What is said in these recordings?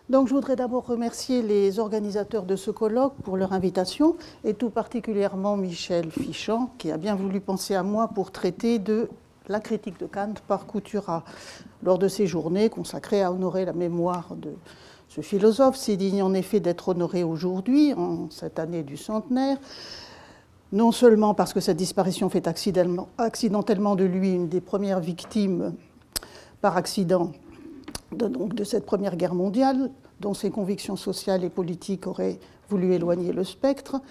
Donc, je voudrais d'abord remercier les organisateurs de ce colloque pour leur invitation, et tout particulièrement Michel Fichant, qui a bien voulu penser à moi pour traiter de la critique de Kant par Couturat, lors de ces journées consacrées à honorer la mémoire de ce philosophe, si digne en effet d'être honoré aujourd'hui, en cette année du centenaire, non seulement parce que cette disparition fait accidentellement de lui une des premières victimes par accident de cette Première Guerre mondiale, dont ses convictions sociales et politiques auraient voulu éloigner le spectre,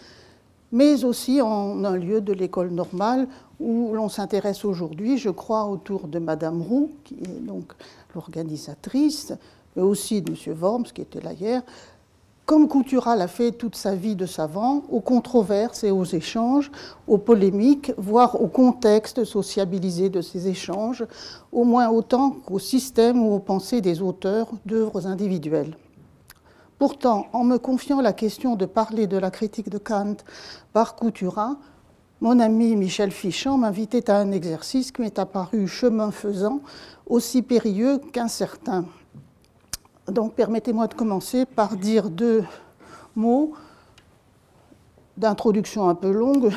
mais aussi en un lieu de l'école normale où l'on s'intéresse aujourd'hui, je crois, autour de Madame Roux, qui est donc l'organisatrice, mais aussi de M. Worms, qui était là hier, comme Couturat l'a fait toute sa vie de savant, aux controverses et aux échanges, aux polémiques, voire au contexte sociabilisé de ces échanges, au moins autant qu'au système ou aux pensées des auteurs d'œuvres individuelles. Pourtant, en me confiant la question de parler de la critique de Kant par Couturat, mon ami Michel Fichant m'invitait à un exercice qui m'est apparu chemin faisant, aussi périlleux qu'incertain. Donc, permettez-moi de commencer par dire 2 mots d'introduction un peu longue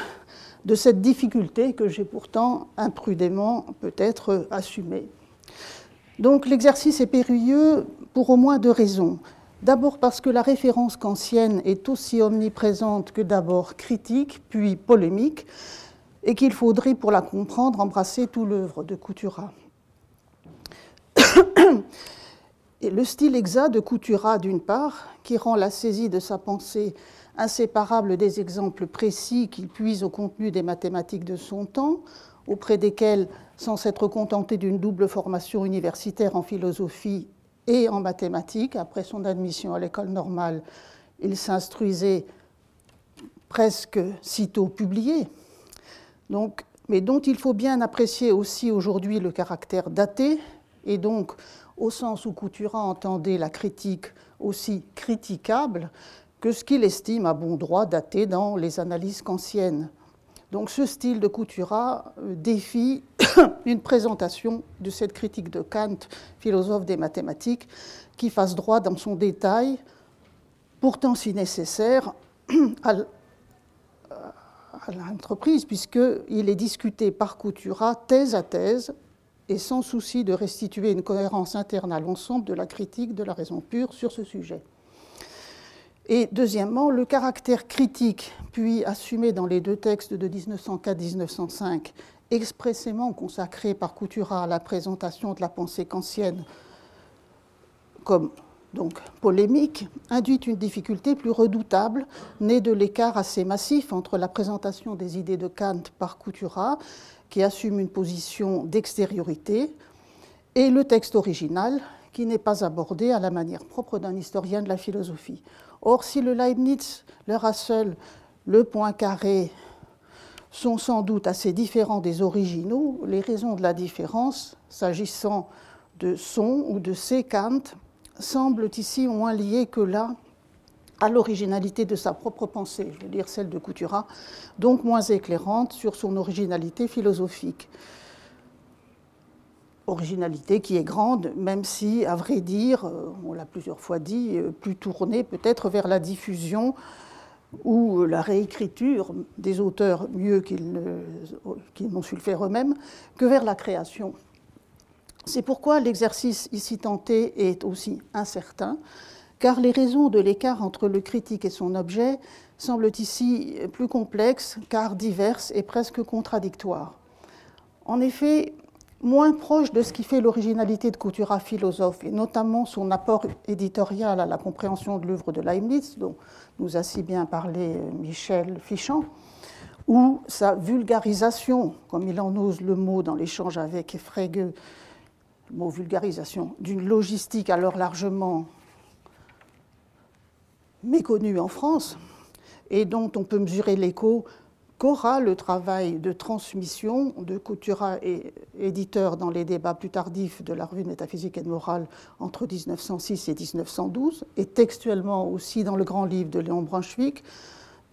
de cette difficulté que j'ai pourtant imprudemment peut-être assumée. Donc, l'exercice est périlleux pour au moins 2 raisons. D'abord parce que la référence kantienne est aussi omniprésente que d'abord critique, puis polémique, et qu'il faudrait, pour la comprendre, embrasser tout l'œuvre de Couturat. Et le style exact de Couturat, d'une part, qui rend la saisie de sa pensée inséparable des exemples précis qu'il puise au contenu des mathématiques de son temps, auprès desquels, sans s'être contenté d'une double formation universitaire en philosophie et en mathématiques, après son admission à l'école normale, il s'instruisait presque sitôt publié, mais dont il faut bien apprécier aussi aujourd'hui le caractère daté, et donc au sens où Couturat entendait la critique aussi critiquable que ce qu'il estime à bon droit daté dans les analyses kantiennes. Donc ce style de Couturat défie une présentation de cette critique de Kant, philosophe des mathématiques, qui fasse droit dans son détail, pourtant si nécessaire, à l'entreprise, puisqu'il est discuté par Couturat thèse à thèse, et sans souci de restituer une cohérence interne à l'ensemble de la critique de la raison pure sur ce sujet. Et deuxièmement, le caractère critique, puis assumé dans les 2 textes de 1904-1905, expressément consacrés par Couturat à la présentation de la pensée kantienne comme donc polémique, induit une difficulté plus redoutable, née de l'écart assez massif entre la présentation des idées de Kant par Couturat, qui assume une position d'extériorité, et le texte original, qui n'est pas abordé à la manière propre d'un historien de la philosophie. Or, si le Leibniz, le Russell, le Poincaré sont sans doute assez différents des originaux, les raisons de la différence, s'agissant de son ou de ces Kant, semblent ici moins liées que là à l'originalité de sa propre pensée, je veux dire celle de Couturat, donc moins éclairante sur son originalité philosophique. Originalité qui est grande, même si, à vrai dire, on l'a plusieurs fois dit, plus tournée peut-être vers la diffusion ou la réécriture des auteurs mieux qu'ils n'ont su le faire eux-mêmes, que vers la création. C'est pourquoi l'exercice ici tenté est aussi incertain, car les raisons de l'écart entre le critique et son objet semblent ici plus complexes, car diverses et presque contradictoires. En effet, moins proche de ce qui fait l'originalité de Couturat philosophe, et notamment son apport éditorial à la compréhension de l'œuvre de Leibniz, dont nous a si bien parlé Michel Fichant, ou sa vulgarisation, comme il en ose le mot dans l'échange avec Frege, le mot vulgarisation, d'une logistique alors largement méconnue en France, et dont on peut mesurer l'écho qu'aura le travail de transmission de Couturat, éditeur dans les débats plus tardifs de la revue de métaphysique et de morale entre 1906 et 1912, et textuellement aussi dans le grand livre de Léon Brunswick,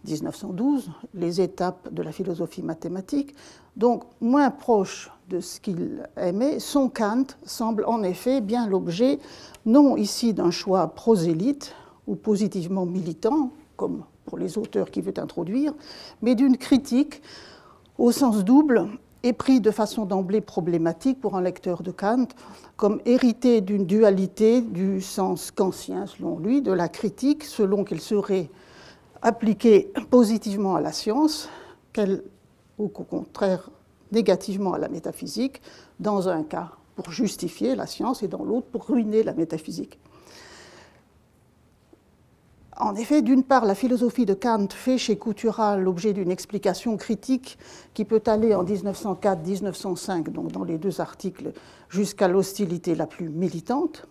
1912, les étapes de la philosophie mathématique, donc moins proche de ce qu'il aimait, son Kant semble en effet bien l'objet, non ici d'un choix prosélyte ou positivement militant, comme pour les auteurs qu'il veut introduire, mais d'une critique au sens double et pris de façon d'emblée problématique pour un lecteur de Kant, comme hérité d'une dualité du sens kantien, selon lui, de la critique, selon qu'elle serait appliquée positivement à la science, qu'elle, au contraire, négativement à la métaphysique, dans un cas pour justifier la science et dans l'autre pour ruiner la métaphysique. En effet, d'une part, la philosophie de Kant fait chez Couturat l'objet d'une explication critique qui peut aller en 1904-1905, donc dans les deux articles, jusqu'à l'hostilité la plus militante.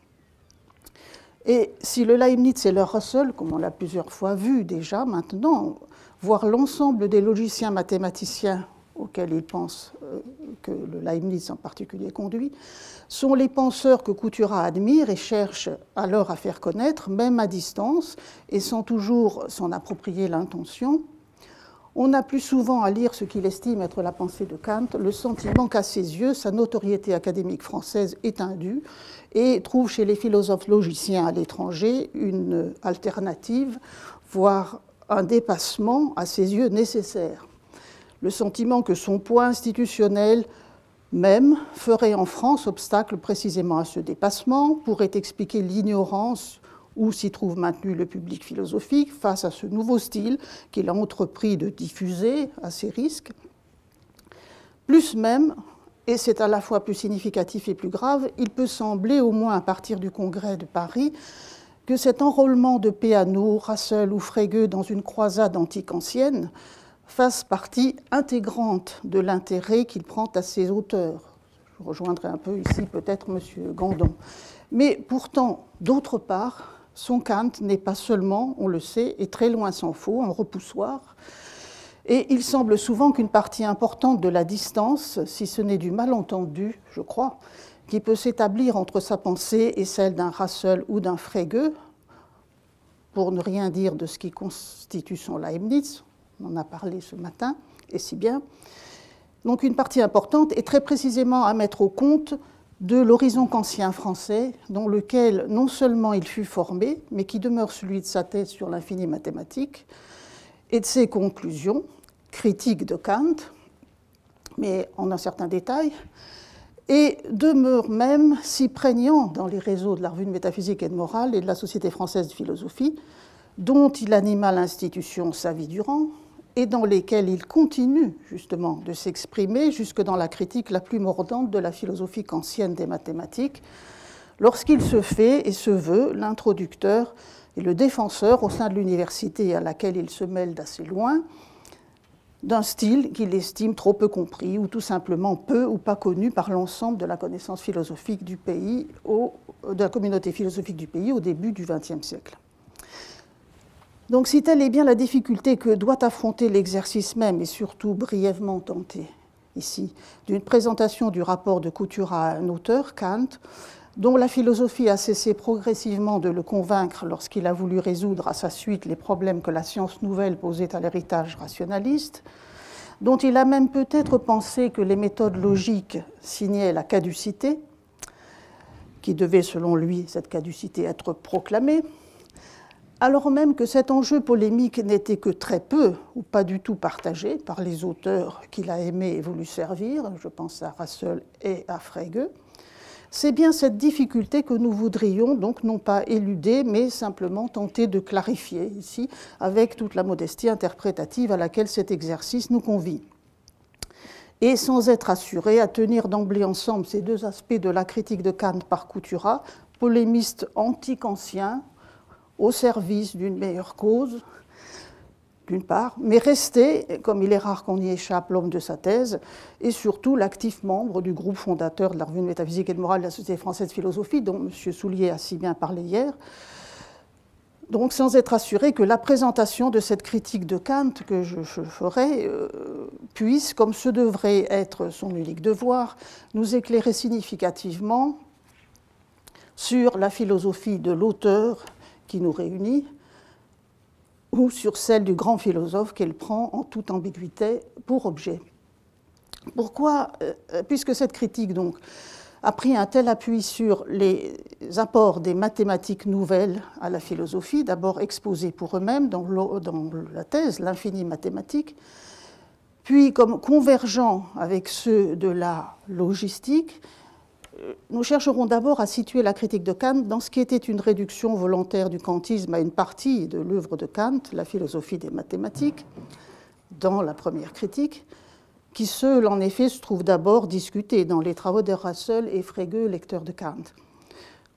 Et si le Leibniz et le Russell, comme on l'a plusieurs fois vu déjà maintenant, voire l'ensemble des logiciens mathématiciens auxquels il pense que le Leibniz en particulier conduit, sont les penseurs que Couturat admire et cherche alors à faire connaître, même à distance, et sans toujours s'en approprier l'intention. On a plus souvent à lire ce qu'il estime être la pensée de Kant, le sentiment qu'à ses yeux, sa notoriété académique française est indue et trouve chez les philosophes logiciens à l'étranger une alternative, voire un dépassement à ses yeux nécessaire. Le sentiment que son poids institutionnel même ferait en France obstacle précisément à ce dépassement, pourrait expliquer l'ignorance où s'y trouve maintenu le public philosophique face à ce nouveau style qu'il a entrepris de diffuser à ses risques. Plus même, et c'est à la fois plus significatif et plus grave, il peut sembler, au moins à partir du Congrès de Paris, que cet enrôlement de Peano, Russell ou Frege dans une croisade antique-ancienne fasse partie intégrante de l'intérêt qu'il prend à ses auteurs. Je rejoindrai un peu ici peut-être M. Gandon. Mais pourtant, d'autre part, son Kant n'est pas seulement, on le sait, et très loin s'en faut, un repoussoir, et il semble souvent qu'une partie importante de la distance, si ce n'est du malentendu, je crois, qui peut s'établir entre sa pensée et celle d'un Russell ou d'un Frege, pour ne rien dire de ce qui constitue son Leibniz, on en a parlé ce matin, et si bien. Donc une partie importante est très précisément à mettre au compte de l'horizon kantien français, dans lequel non seulement il fut formé, mais qui demeure celui de sa thèse sur l'infini mathématique, et de ses conclusions, critiques de Kant, mais en un certain détail, et demeure même si prégnant dans les réseaux de la Revue de métaphysique et de morale et de la Société française de philosophie, dont il anima l'institution sa vie durant, et dans lesquels il continue justement de s'exprimer jusque dans la critique la plus mordante de la philosophie kantienne des mathématiques, lorsqu'il se fait et se veut l'introducteur et le défenseur au sein de l'université à laquelle il se mêle d'assez loin, d'un style qu'il estime trop peu compris ou tout simplement peu ou pas connu par l'ensemble de la connaissance philosophique du pays, de la communauté philosophique du pays au début du XXe siècle. Donc si telle est bien la difficulté que doit affronter l'exercice même, et surtout brièvement tenté ici, d'une présentation du rapport de Couturat à un auteur, Kant, dont la philosophie a cessé progressivement de le convaincre lorsqu'il a voulu résoudre à sa suite les problèmes que la science nouvelle posait à l'héritage rationaliste, dont il a même peut-être pensé que les méthodes logiques signaient la caducité, qui devait selon lui, cette caducité, être proclamée, alors même que cet enjeu polémique n'était que très peu ou pas du tout partagé par les auteurs qu'il a aimé et voulu servir, je pense à Russell et à Frege. C'est bien cette difficulté que nous voudrions donc non pas éluder, mais simplement tenter de clarifier ici, avec toute la modestie interprétative à laquelle cet exercice nous convie. Et sans être assuré à tenir d'emblée ensemble ces deux aspects de la critique de Kant par Couturat, polémiste anti-kantien, au service d'une meilleure cause, d'une part, mais rester, comme il est rare qu'on y échappe, l'homme de sa thèse, et surtout l'actif membre du groupe fondateur de la Revue de métaphysique et de morale de la Société française de philosophie, dont M. Soulier a si bien parlé hier. Donc sans être assuré que la présentation de cette critique de Kant que je ferai puisse, comme ce devrait être son unique devoir, nous éclairer significativement sur la philosophie de l'auteur qui nous réunit, ou sur celle du grand philosophe qu'elle prend en toute ambiguïté pour objet. Pourquoi, puisque cette critique donc, a pris un tel appui sur les apports des mathématiques nouvelles à la philosophie, d'abord exposés pour eux-mêmes dans la thèse, l'infini mathématique, puis comme convergents avec ceux de la logistique, nous chercherons d'abord à situer la critique de Kant dans ce qui était une réduction volontaire du kantisme à une partie de l'œuvre de Kant, la philosophie des mathématiques, dans la première critique, qui seule, en effet, se trouve d'abord discutée dans les travaux de Russell et Frege, lecteurs de Kant,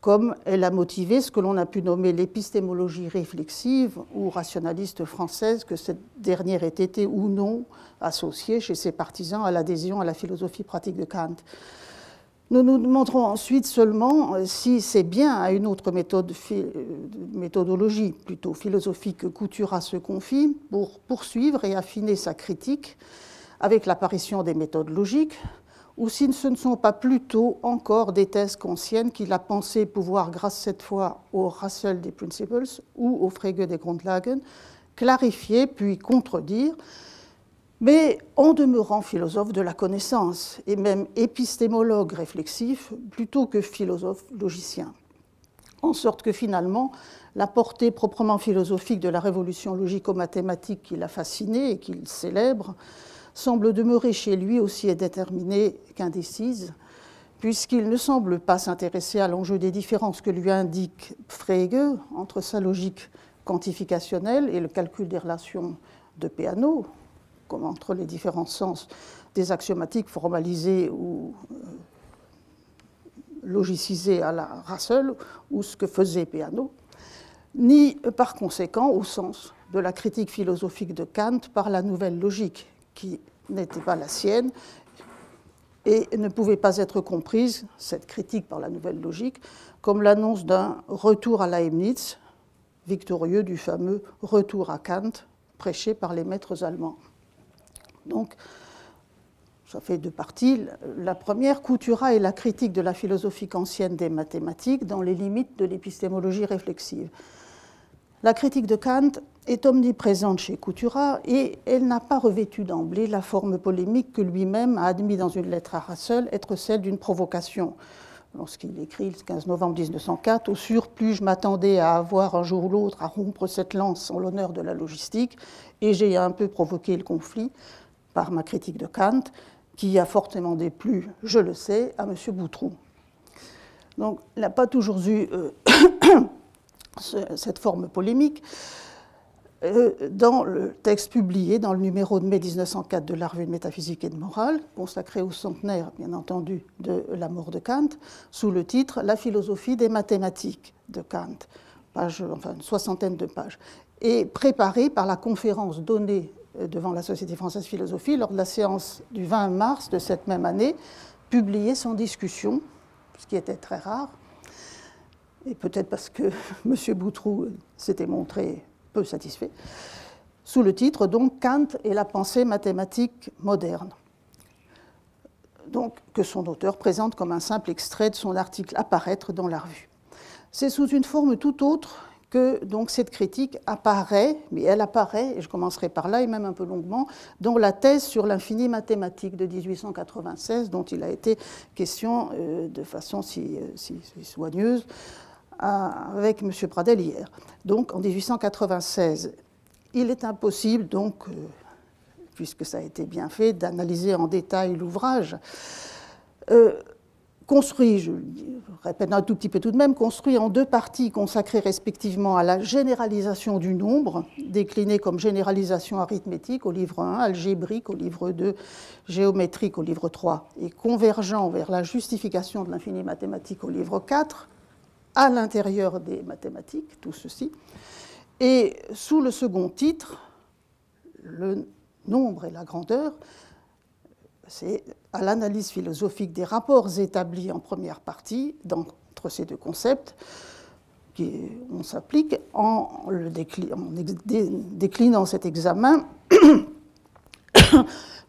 comme elle a motivé ce que l'on a pu nommer l'épistémologie réflexive ou rationaliste française, que cette dernière ait été ou non associée chez ses partisans à l'adhésion à la philosophie pratique de Kant. Nous nous demanderons ensuite seulement si c'est bien à une autre méthodologie, plutôt philosophique, que Couturat se confie pour poursuivre et affiner sa critique avec l'apparition des méthodes logiques, ou si ce ne sont pas plutôt encore des thèses kantiennes qu'il a pensé pouvoir, grâce cette fois au Russell des Principles ou au Frege des Grundlagen, clarifier puis contredire, mais en demeurant philosophe de la connaissance et même épistémologue réflexif plutôt que philosophe logicien. En sorte que finalement, la portée proprement philosophique de la révolution logico-mathématique qui l'a fasciné et qu'il célèbre semble demeurer chez lui aussi indéterminée qu'indécise, puisqu'il ne semble pas s'intéresser à l'enjeu des différences que lui indique Frege entre sa logique quantificationnelle et le calcul des relations de Peano, comme entre les différents sens des axiomatiques formalisées ou logicisées à la Russell, ou ce que faisait Peano, ni par conséquent au sens de la critique philosophique de Kant par la nouvelle logique, qui n'était pas la sienne et ne pouvait pas être comprise, cette critique par la nouvelle logique, comme l'annonce d'un retour à Leibniz, victorieux du fameux retour à Kant, prêché par les maîtres allemands. Donc, ça fait deux parties. La première, Couturat et la critique de la philosophie kantienne des mathématiques dans les limites de l'épistémologie réflexive. La critique de Kant est omniprésente chez Couturat et elle n'a pas revêtu d'emblée la forme polémique que lui-même a admis dans une lettre à Russell être celle d'une provocation. Lorsqu'il écrit le 15 novembre 1904, « Au surplus, je m'attendais à avoir un jour ou l'autre à rompre cette lance en l'honneur de la logistique et j'ai un peu provoqué le conflit par ma critique de Kant, qui a fortement déplu, je le sais, à M. Boutroux. » Donc, il n'a pas toujours eu cette forme polémique. Dans le texte publié dans le numéro de mai 1904 de la Revue de métaphysique et de morale, consacré au centenaire, bien entendu, de la mort de Kant, sous le titre « La philosophie des mathématiques » de Kant, une soixantaine de pages, et préparé par la conférence donnée devant la Société française de philosophie lors de la séance du 20 mars de cette même année, publiée sans discussion, ce qui était très rare, et peut-être parce que M. Boutroux s'était montré peu satisfait, sous le titre donc Kant et la pensée mathématique moderne, donc, que son auteur présente comme un simple extrait de son article à paraître dans la revue. C'est sous une forme tout autre que donc, cette critique apparaît, mais elle apparaît, et je commencerai par là, et même un peu longuement, dans la thèse sur l'infini mathématique de 1896, dont il a été question de façon si soigneuse avec M. Pradel hier. Donc, en 1896, il est impossible, donc, puisque ça a été bien fait, d'analyser en détail l'ouvrage. Construit, je répète un tout petit peu tout de même, construit en deux parties consacrées respectivement à la généralisation du nombre, déclinée comme généralisation arithmétique au livre 1, algébrique au livre 2, géométrique au livre 3, et convergent vers la justification de l'infini mathématique au livre 4, à l'intérieur des mathématiques, tout ceci. Et sous le second titre, le nombre et la grandeur, c'est à l'analyse philosophique des rapports établis en première partie entre ces deux concepts, on s'applique en déclinant cet examen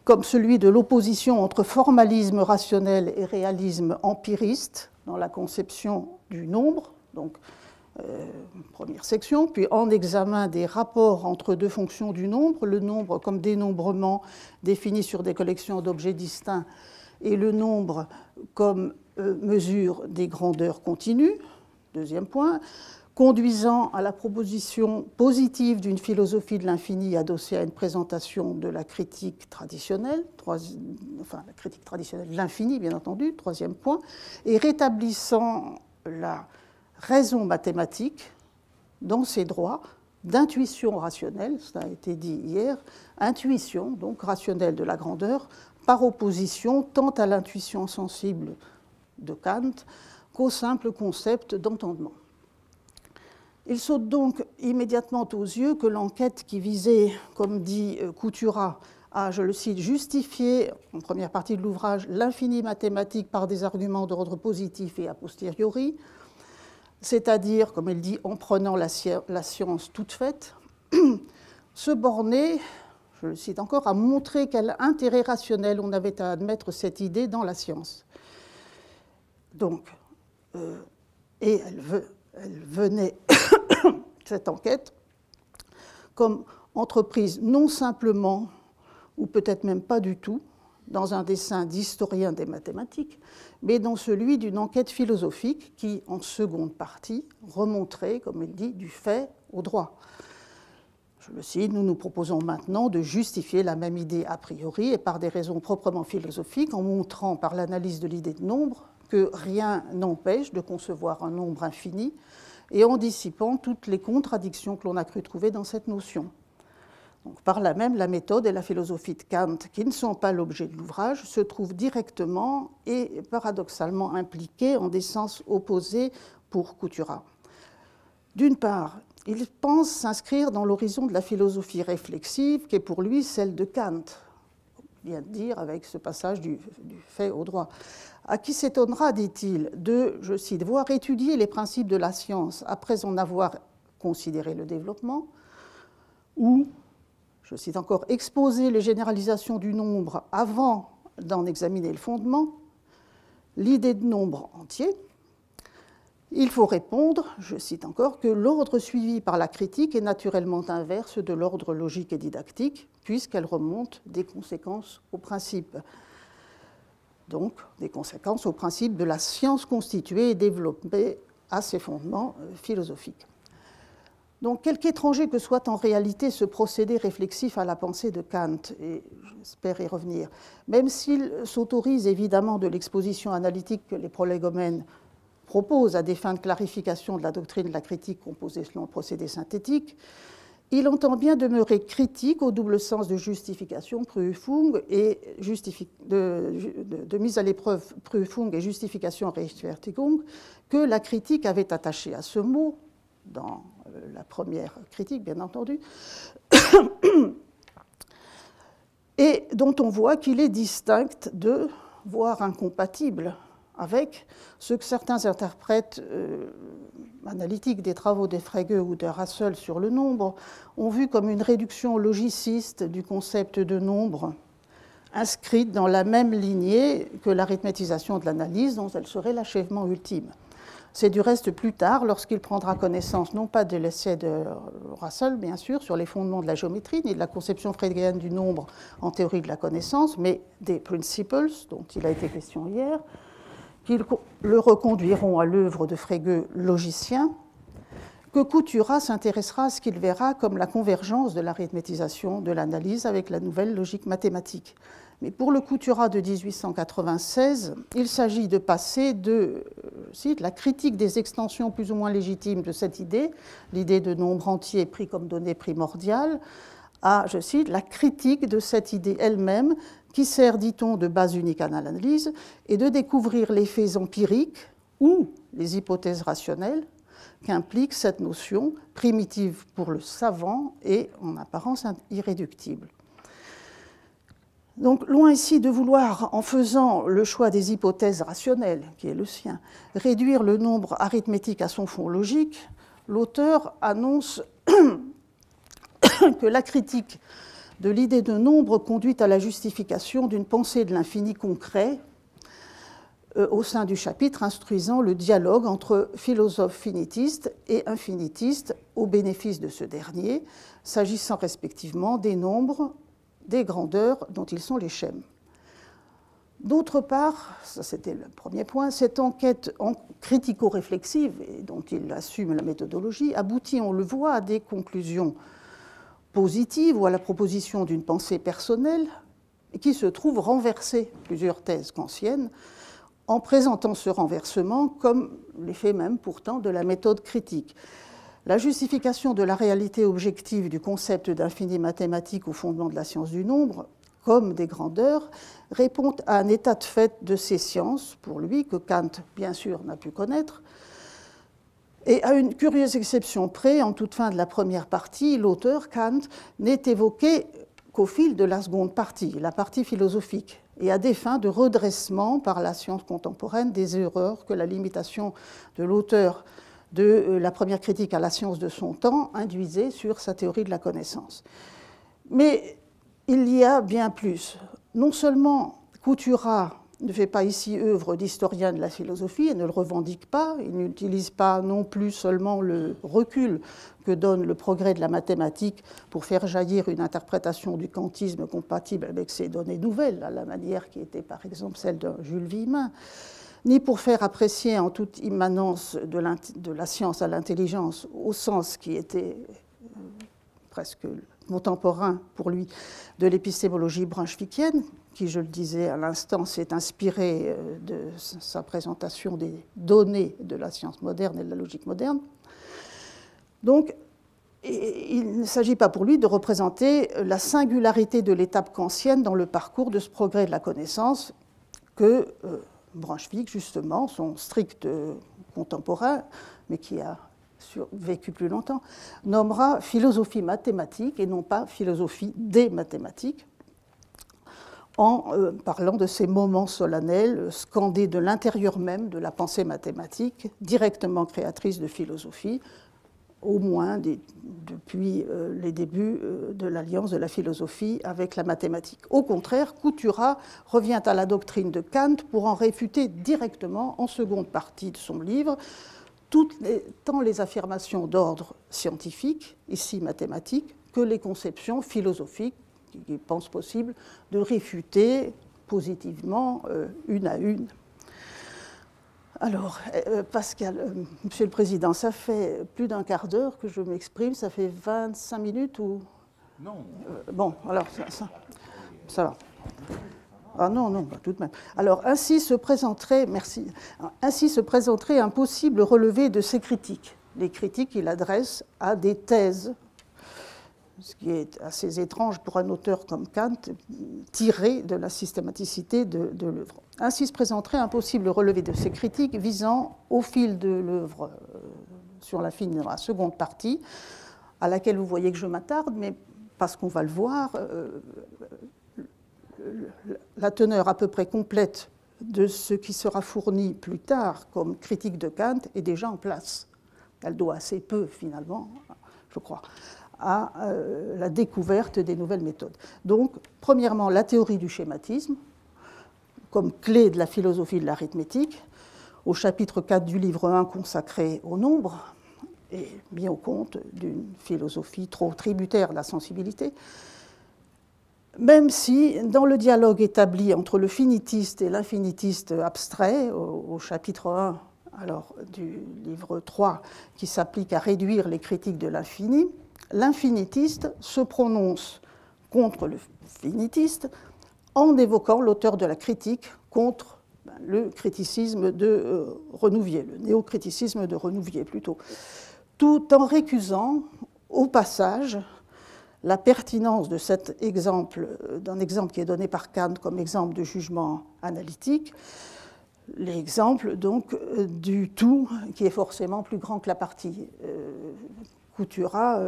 comme celui de l'opposition entre formalisme rationnel et réalisme empiriste dans la conception du nombre, donc première section, puis en examen des rapports entre deux fonctions du nombre, le nombre comme dénombrement défini sur des collections d'objets distincts et le nombre comme mesure des grandeurs continues, deuxième point, conduisant à la proposition positive d'une philosophie de l'infini adossée à une présentation de la critique traditionnelle, enfin la critique traditionnelle de l'infini bien entendu, troisième point, et rétablissant la raison mathématique dans ses droits d'intuition rationnelle, ça a été dit hier, intuition donc rationnelle de la grandeur, par opposition tant à l'intuition sensible de Kant qu'au simple concept d'entendement. Il saute donc immédiatement aux yeux que l'enquête qui visait, comme dit Couturat, à, je le cite, justifier, en première partie de l'ouvrage, l'infini mathématique par des arguments d'ordre positif et a posteriori, c'est-à-dire, comme il dit, en prenant la science toute faite, se borner, je le cite encore, à montrer quel intérêt rationnel on avait à admettre cette idée dans la science. Donc, et elle venait, cette enquête, comme entreprise non simplement, ou peut-être même pas du tout, dans un dessein d'historien des mathématiques, mais dans celui d'une enquête philosophique qui, en seconde partie, remonterait, comme il dit, du fait au droit. Je le cite, nous nous proposons maintenant de justifier la même idée a priori et par des raisons proprement philosophiques en montrant par l'analyse de l'idée de nombre que rien n'empêche de concevoir un nombre infini et en dissipant toutes les contradictions que l'on a cru trouver dans cette notion. Donc, par là même, la méthode et la philosophie de Kant, qui ne sont pas l'objet de l'ouvrage, se trouvent directement et paradoxalement impliquées en des sens opposés pour Couturat. D'une part, il pense s'inscrire dans l'horizon de la philosophie réflexive qui est pour lui celle de Kant, on vient de dire avec ce passage du fait au droit. À qui s'étonnera, dit-il, de, je cite, voir étudier les principes de la science après en avoir considéré le développement, ou, je cite encore, exposer les généralisations du nombre avant d'en examiner le fondement, l'idée de nombre entier. Il faut répondre, je cite encore, que l'ordre suivi par la critique est naturellement inverse de l'ordre logique et didactique, puisqu'elle remonte des conséquences au principe. Donc, des conséquences au principe de la science constituée et développée à ses fondements philosophiques. Donc, quelque étranger que soit en réalité ce procédé réflexif à la pensée de Kant, et j'espère y revenir, même s'il s'autorise évidemment de l'exposition analytique que les prolégomènes proposent à des fins de clarification de la doctrine de la critique composée selon un procédé synthétique, il entend bien demeurer critique au double sens de justification, Prüfung, et de mise à l'épreuve, Prüfung, et justification, Rechtfertigung, que la critique avait attaché à ce mot, dans la première critique, bien entendu, et dont on voit qu'il est distinct de, voire incompatible avec ce que certains interprètes analytiques des travaux de Frege ou de Russell sur le nombre ont vu comme une réduction logiciste du concept de nombre inscrite dans la même lignée que l'arithmétisation de l'analyse dont elle serait l'achèvement ultime. C'est du reste plus tard, lorsqu'il prendra connaissance non pas de l'essai de Russell, bien sûr, sur les fondements de la géométrie, ni de la conception frégéenne du nombre en théorie de la connaissance, mais des principles dont il a été question hier, qu'ils le reconduiront à l'œuvre de Frege logicien, que Couturat s'intéressera à ce qu'il verra comme la convergence de l'arithmétisation de l'analyse avec la nouvelle logique mathématique. Mais pour le Couturat de 1896, il s'agit de passer de la critique des extensions plus ou moins légitimes de cette idée, l'idée de nombre entier pris comme donnée primordiale, à, je cite, la critique de cette idée elle-même qui sert, dit-on, de base unique à l'analyse et de découvrir les faits empiriques ou les hypothèses rationnelles qu'implique cette notion primitive pour le savant et en apparence irréductible. Donc, loin ici de vouloir, en faisant le choix des hypothèses rationnelles, qui est le sien, réduire le nombre arithmétique à son fond logique, l'auteur annonce que la critique de l'idée de nombre conduit à la justification d'une pensée de l'infini concret, au sein du chapitre instruisant le dialogue entre philosophes finitistes et infinitistes au bénéfice de ce dernier, s'agissant respectivement des nombres, des grandeurs dont ils sont les schèmes. D'autre part, ça c'était le premier point, cette enquête critico-réflexive, et dont il assume la méthodologie, aboutit, on le voit, à des conclusions positives ou à la proposition d'une pensée personnelle qui se trouve renverser plusieurs thèses kantiennes en présentant ce renversement comme l'effet même pourtant de la méthode critique. La justification de la réalité objective du concept d'infini mathématique au fondement de la science du nombre, comme des grandeurs, répond à un état de fait de ces sciences, pour lui, que Kant, bien sûr, n'a pu connaître. Et à une curieuse exception près, en toute fin de la première partie, l'auteur, Kant, n'est évoqué qu'au fil de la seconde partie, la partie philosophique, et à des fins de redressement par la science contemporaine des erreurs que la limitation de l'auteur de la première critique à la science de son temps induisait sur sa théorie de la connaissance. Mais il y a bien plus. Non seulement Couturat ne fait pas ici œuvre d'historien de la philosophie et ne le revendique pas, il n'utilise pas non plus seulement le recul que donne le progrès de la mathématique pour faire jaillir une interprétation du kantisme compatible avec ces données nouvelles, à la manière qui était par exemple celle de Jules Villemin, ni pour faire apprécier en toute immanence de la science à l'intelligence au sens qui était presque contemporain pour lui de l'épistémologie brunswickienne, qui, je le disais à l'instant, s'est inspirée de sa présentation des données de la science moderne et de la logique moderne. Donc, il ne s'agit pas pour lui de représenter la singularité de l'étape kantienne dans le parcours de ce progrès de la connaissance que Brunswick, justement, son strict contemporain, mais qui a vécu plus longtemps, nommera philosophie mathématique et non pas philosophie des mathématiques, en parlant de ces moments solennels scandés de l'intérieur même de la pensée mathématique, directement créatrice de philosophie, au moins depuis les débuts de l'alliance de la philosophie avec la mathématique. Au contraire, Couturat revient à la doctrine de Kant pour en réfuter directement, en seconde partie de son livre, tant les affirmations d'ordre scientifique, ici mathématique, que les conceptions philosophiques qu'il pense possible de réfuter positivement une à une. Alors, Pascal, Monsieur le Président, ça fait plus d'un quart d'heure que je m'exprime, ça fait 25 minutes ou... Non. Bon, alors, ça va. Ah non, non, tout de même. Alors, ainsi se présenterait un possible relevé de ses critiques. Les critiques qu'il adresse à des thèses, ce qui est assez étrange pour un auteur comme Kant, tiré de la systématicité de l'œuvre. Ainsi se présenterait un possible relevé de ces critiques visant au fil de l'œuvre sur la fin de la seconde partie, à laquelle vous voyez que je m'attarde, mais parce qu'on va le voir, la teneur à peu près complète de ce qui sera fourni plus tard comme critique de Kant est déjà en place. Elle doit assez peu, finalement, je crois, à la découverte des nouvelles méthodes. Donc, premièrement, la théorie du schématisme, comme clé de la philosophie de l'arithmétique, au chapitre 4 du livre 1 consacré au nombre, et mis au compte d'une philosophie trop tributaire de la sensibilité, même si, dans le dialogue établi entre le finitiste et l'infinitiste abstrait, au chapitre 1 alors, du livre 3, qui s'applique à réduire les critiques de l'infini, l'infinitiste se prononce contre le finitiste en évoquant l'auteur de la critique contre le criticisme de Renouvier, le néocriticisme de Renouvier plutôt, tout en récusant au passage la pertinence de cet exemple, d'un exemple qui est donné par Kant comme exemple de jugement analytique, l'exemple donc du tout qui est forcément plus grand que la partie. Couturat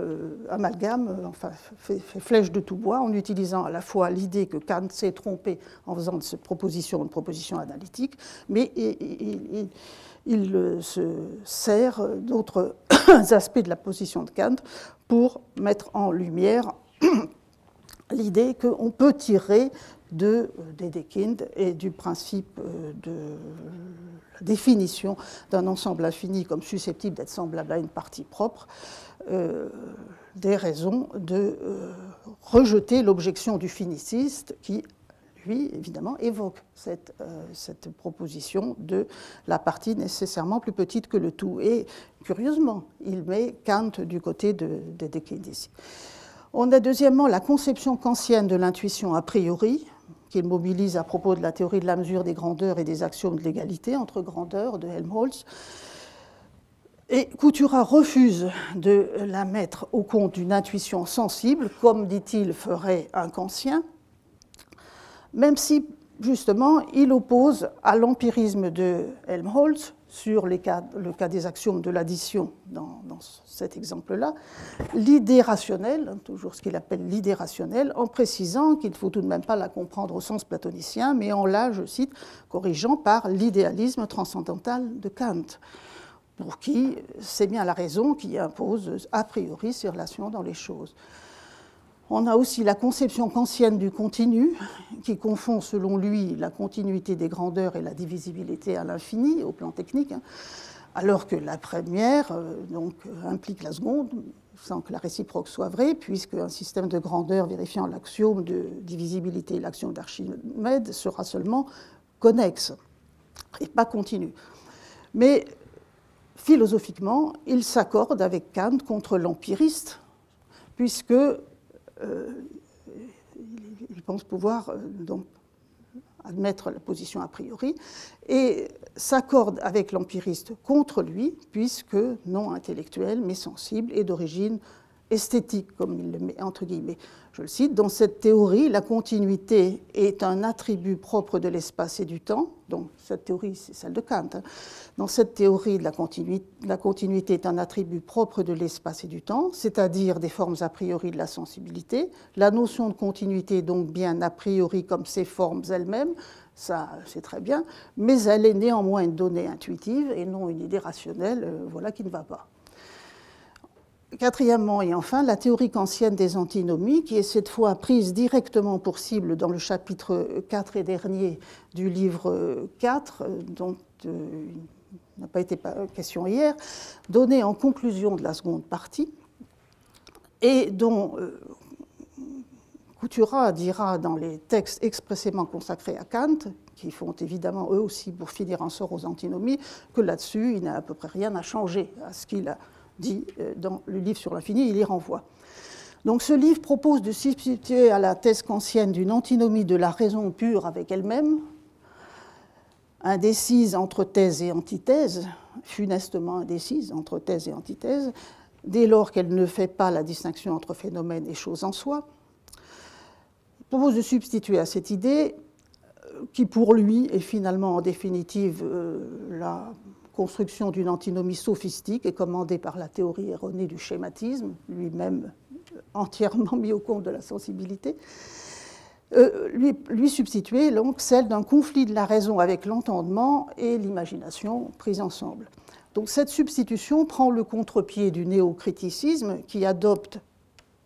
amalgame, enfin fait flèche de tout bois en utilisant à la fois l'idée que Kant s'est trompé en faisant de cette proposition une proposition analytique, mais il se sert d'autres aspects de la position de Kant pour mettre en lumière l'idée qu'on peut tirer de Dedekind et du principe de définition d'un ensemble infini comme susceptible d'être semblable à une partie propre, des raisons de rejeter l'objection du finiciste qui, lui, évidemment, évoque cette proposition de la partie nécessairement plus petite que le tout. Et curieusement, il met Kant du côté de Dedekind ici. On a deuxièmement la conception kantienne de l'intuition a priori, qu'il mobilise à propos de la théorie de la mesure des grandeurs et des axiomes de l'égalité entre grandeurs de Helmholtz. Et Couturat refuse de la mettre au compte d'une intuition sensible, comme, dit-il, ferait un kantien, même si, justement, il oppose à l'empirisme de Helmholtz, sur le cas des axiomes de l'addition dans cet exemple-là, l'idée rationnelle, toujours ce qu'il appelle l'idée rationnelle, en précisant qu'il ne faut tout de même pas la comprendre au sens platonicien, mais en la, je cite, corrigeant par l'idéalisme transcendantal de Kant, pour qui c'est bien la raison qui impose a priori ces relations dans les choses. On a aussi la conception kantienne du continu, qui confond, selon lui, la continuité des grandeurs et la divisibilité à l'infini, au plan technique, alors que la première implique la seconde, sans que la réciproque soit vraie, puisque un système de grandeur vérifiant l'axiome de divisibilité et l'axiome d'Archimède sera seulement connexe et pas continu. Mais philosophiquement, il s'accorde avec Kant contre l'empiriste, puisque il pense pouvoir donc admettre la position a priori, et s'accorde avec l'empiriste contre lui, puisque non intellectuel, mais sensible, et d'origine esthétique, comme il le met entre guillemets. Je le cite, dans cette théorie, la continuité est un attribut propre de l'espace et du temps. Donc cette théorie, c'est celle de Kant. Dans cette théorie, la continuité est un attribut propre de l'espace et du temps, c'est-à-dire des formes a priori de la sensibilité. La notion de continuité est donc bien a priori comme ces formes elles-mêmes, ça c'est très bien, mais elle est néanmoins une donnée intuitive et non une idée rationnelle, voilà qui ne va pas. Quatrièmement et enfin, la théorie kantienne des antinomies, qui est cette fois prise directement pour cible dans le chapitre 4 et dernier du livre 4, dont il n'a pas été question hier, donnée en conclusion de la seconde partie, et dont Couturat dira dans les textes expressément consacrés à Kant, qui font évidemment eux aussi pour finir un sort aux antinomies, que là-dessus, il n'a à peu près rien à changer à ce qu'il a dit dans le livre sur l'infini, il y renvoie. Donc ce livre propose de substituer à la thèse kantienne d'une antinomie de la raison pure avec elle-même, indécise entre thèse et antithèse, funestement indécise entre thèse et antithèse, dès lors qu'elle ne fait pas la distinction entre phénomène et chose en soi. Il propose de substituer à cette idée, qui pour lui est finalement en définitive la construction d'une antinomie sophistique et commandée par la théorie erronée du schématisme, lui-même entièrement mis au compte de la sensibilité, lui substituer donc celle d'un conflit de la raison avec l'entendement et l'imagination prises ensemble. Donc cette substitution prend le contre-pied du néocriticisme qui adopte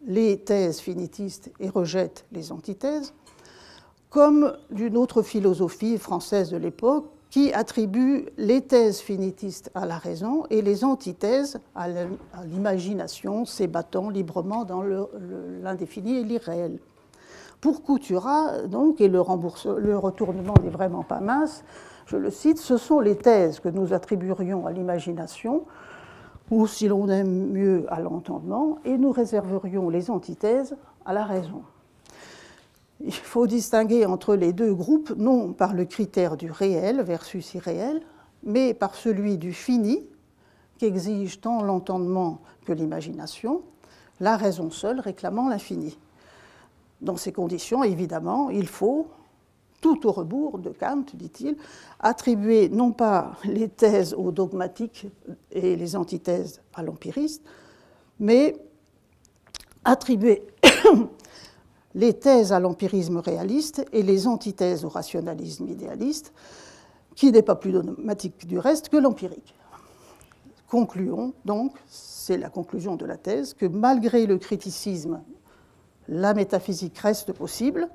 les thèses finitistes et rejette les antithèses, comme d'une autre philosophie française de l'époque qui attribue les thèses finitistes à la raison et les antithèses à l'imagination, s'ébattant librement dans l'indéfini et l'irréel. Pour Couturat, donc, et le retournement n'est vraiment pas mince, je le cite, ce sont les thèses que nous attribuerions à l'imagination, ou si l'on aime mieux à l'entendement, et nous réserverions les antithèses à la raison. Il faut distinguer entre les deux groupes, non par le critère du réel versus irréel, mais par celui du fini, qu'exige tant l'entendement que l'imagination, la raison seule réclamant l'infini. Dans ces conditions, évidemment, il faut, tout au rebours de Kant, dit-il, attribuer non pas les thèses aux dogmatiques et les antithèses à l'empiriste, mais attribuer les thèses à l'empirisme réaliste et les antithèses au rationalisme idéaliste, qui n'est pas plus dogmatique du reste que l'empirique. Concluons donc, c'est la conclusion de la thèse, que malgré le criticisme, la métaphysique reste possible,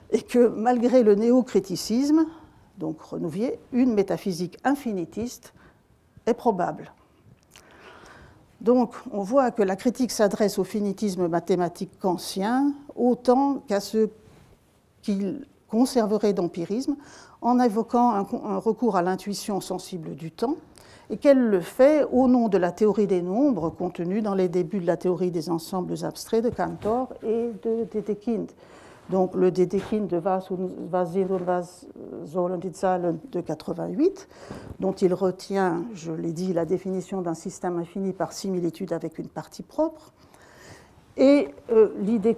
et que malgré le néocriticisme, donc Renouvier, une métaphysique infinitiste est probable. Donc, on voit que la critique s'adresse au finitisme mathématique kantien autant qu'à ce qu'il conserverait d'empirisme en évoquant un recours à l'intuition sensible du temps, et qu'elle le fait au nom de la théorie des nombres contenue dans les débuts de la théorie des ensembles abstraits de Cantor et de Dedekind. Donc le Dedekind de Was sind und was sollen die Zahlen de 88, dont il retient, je l'ai dit, la définition d'un système infini par similitude avec une partie propre, et l'idée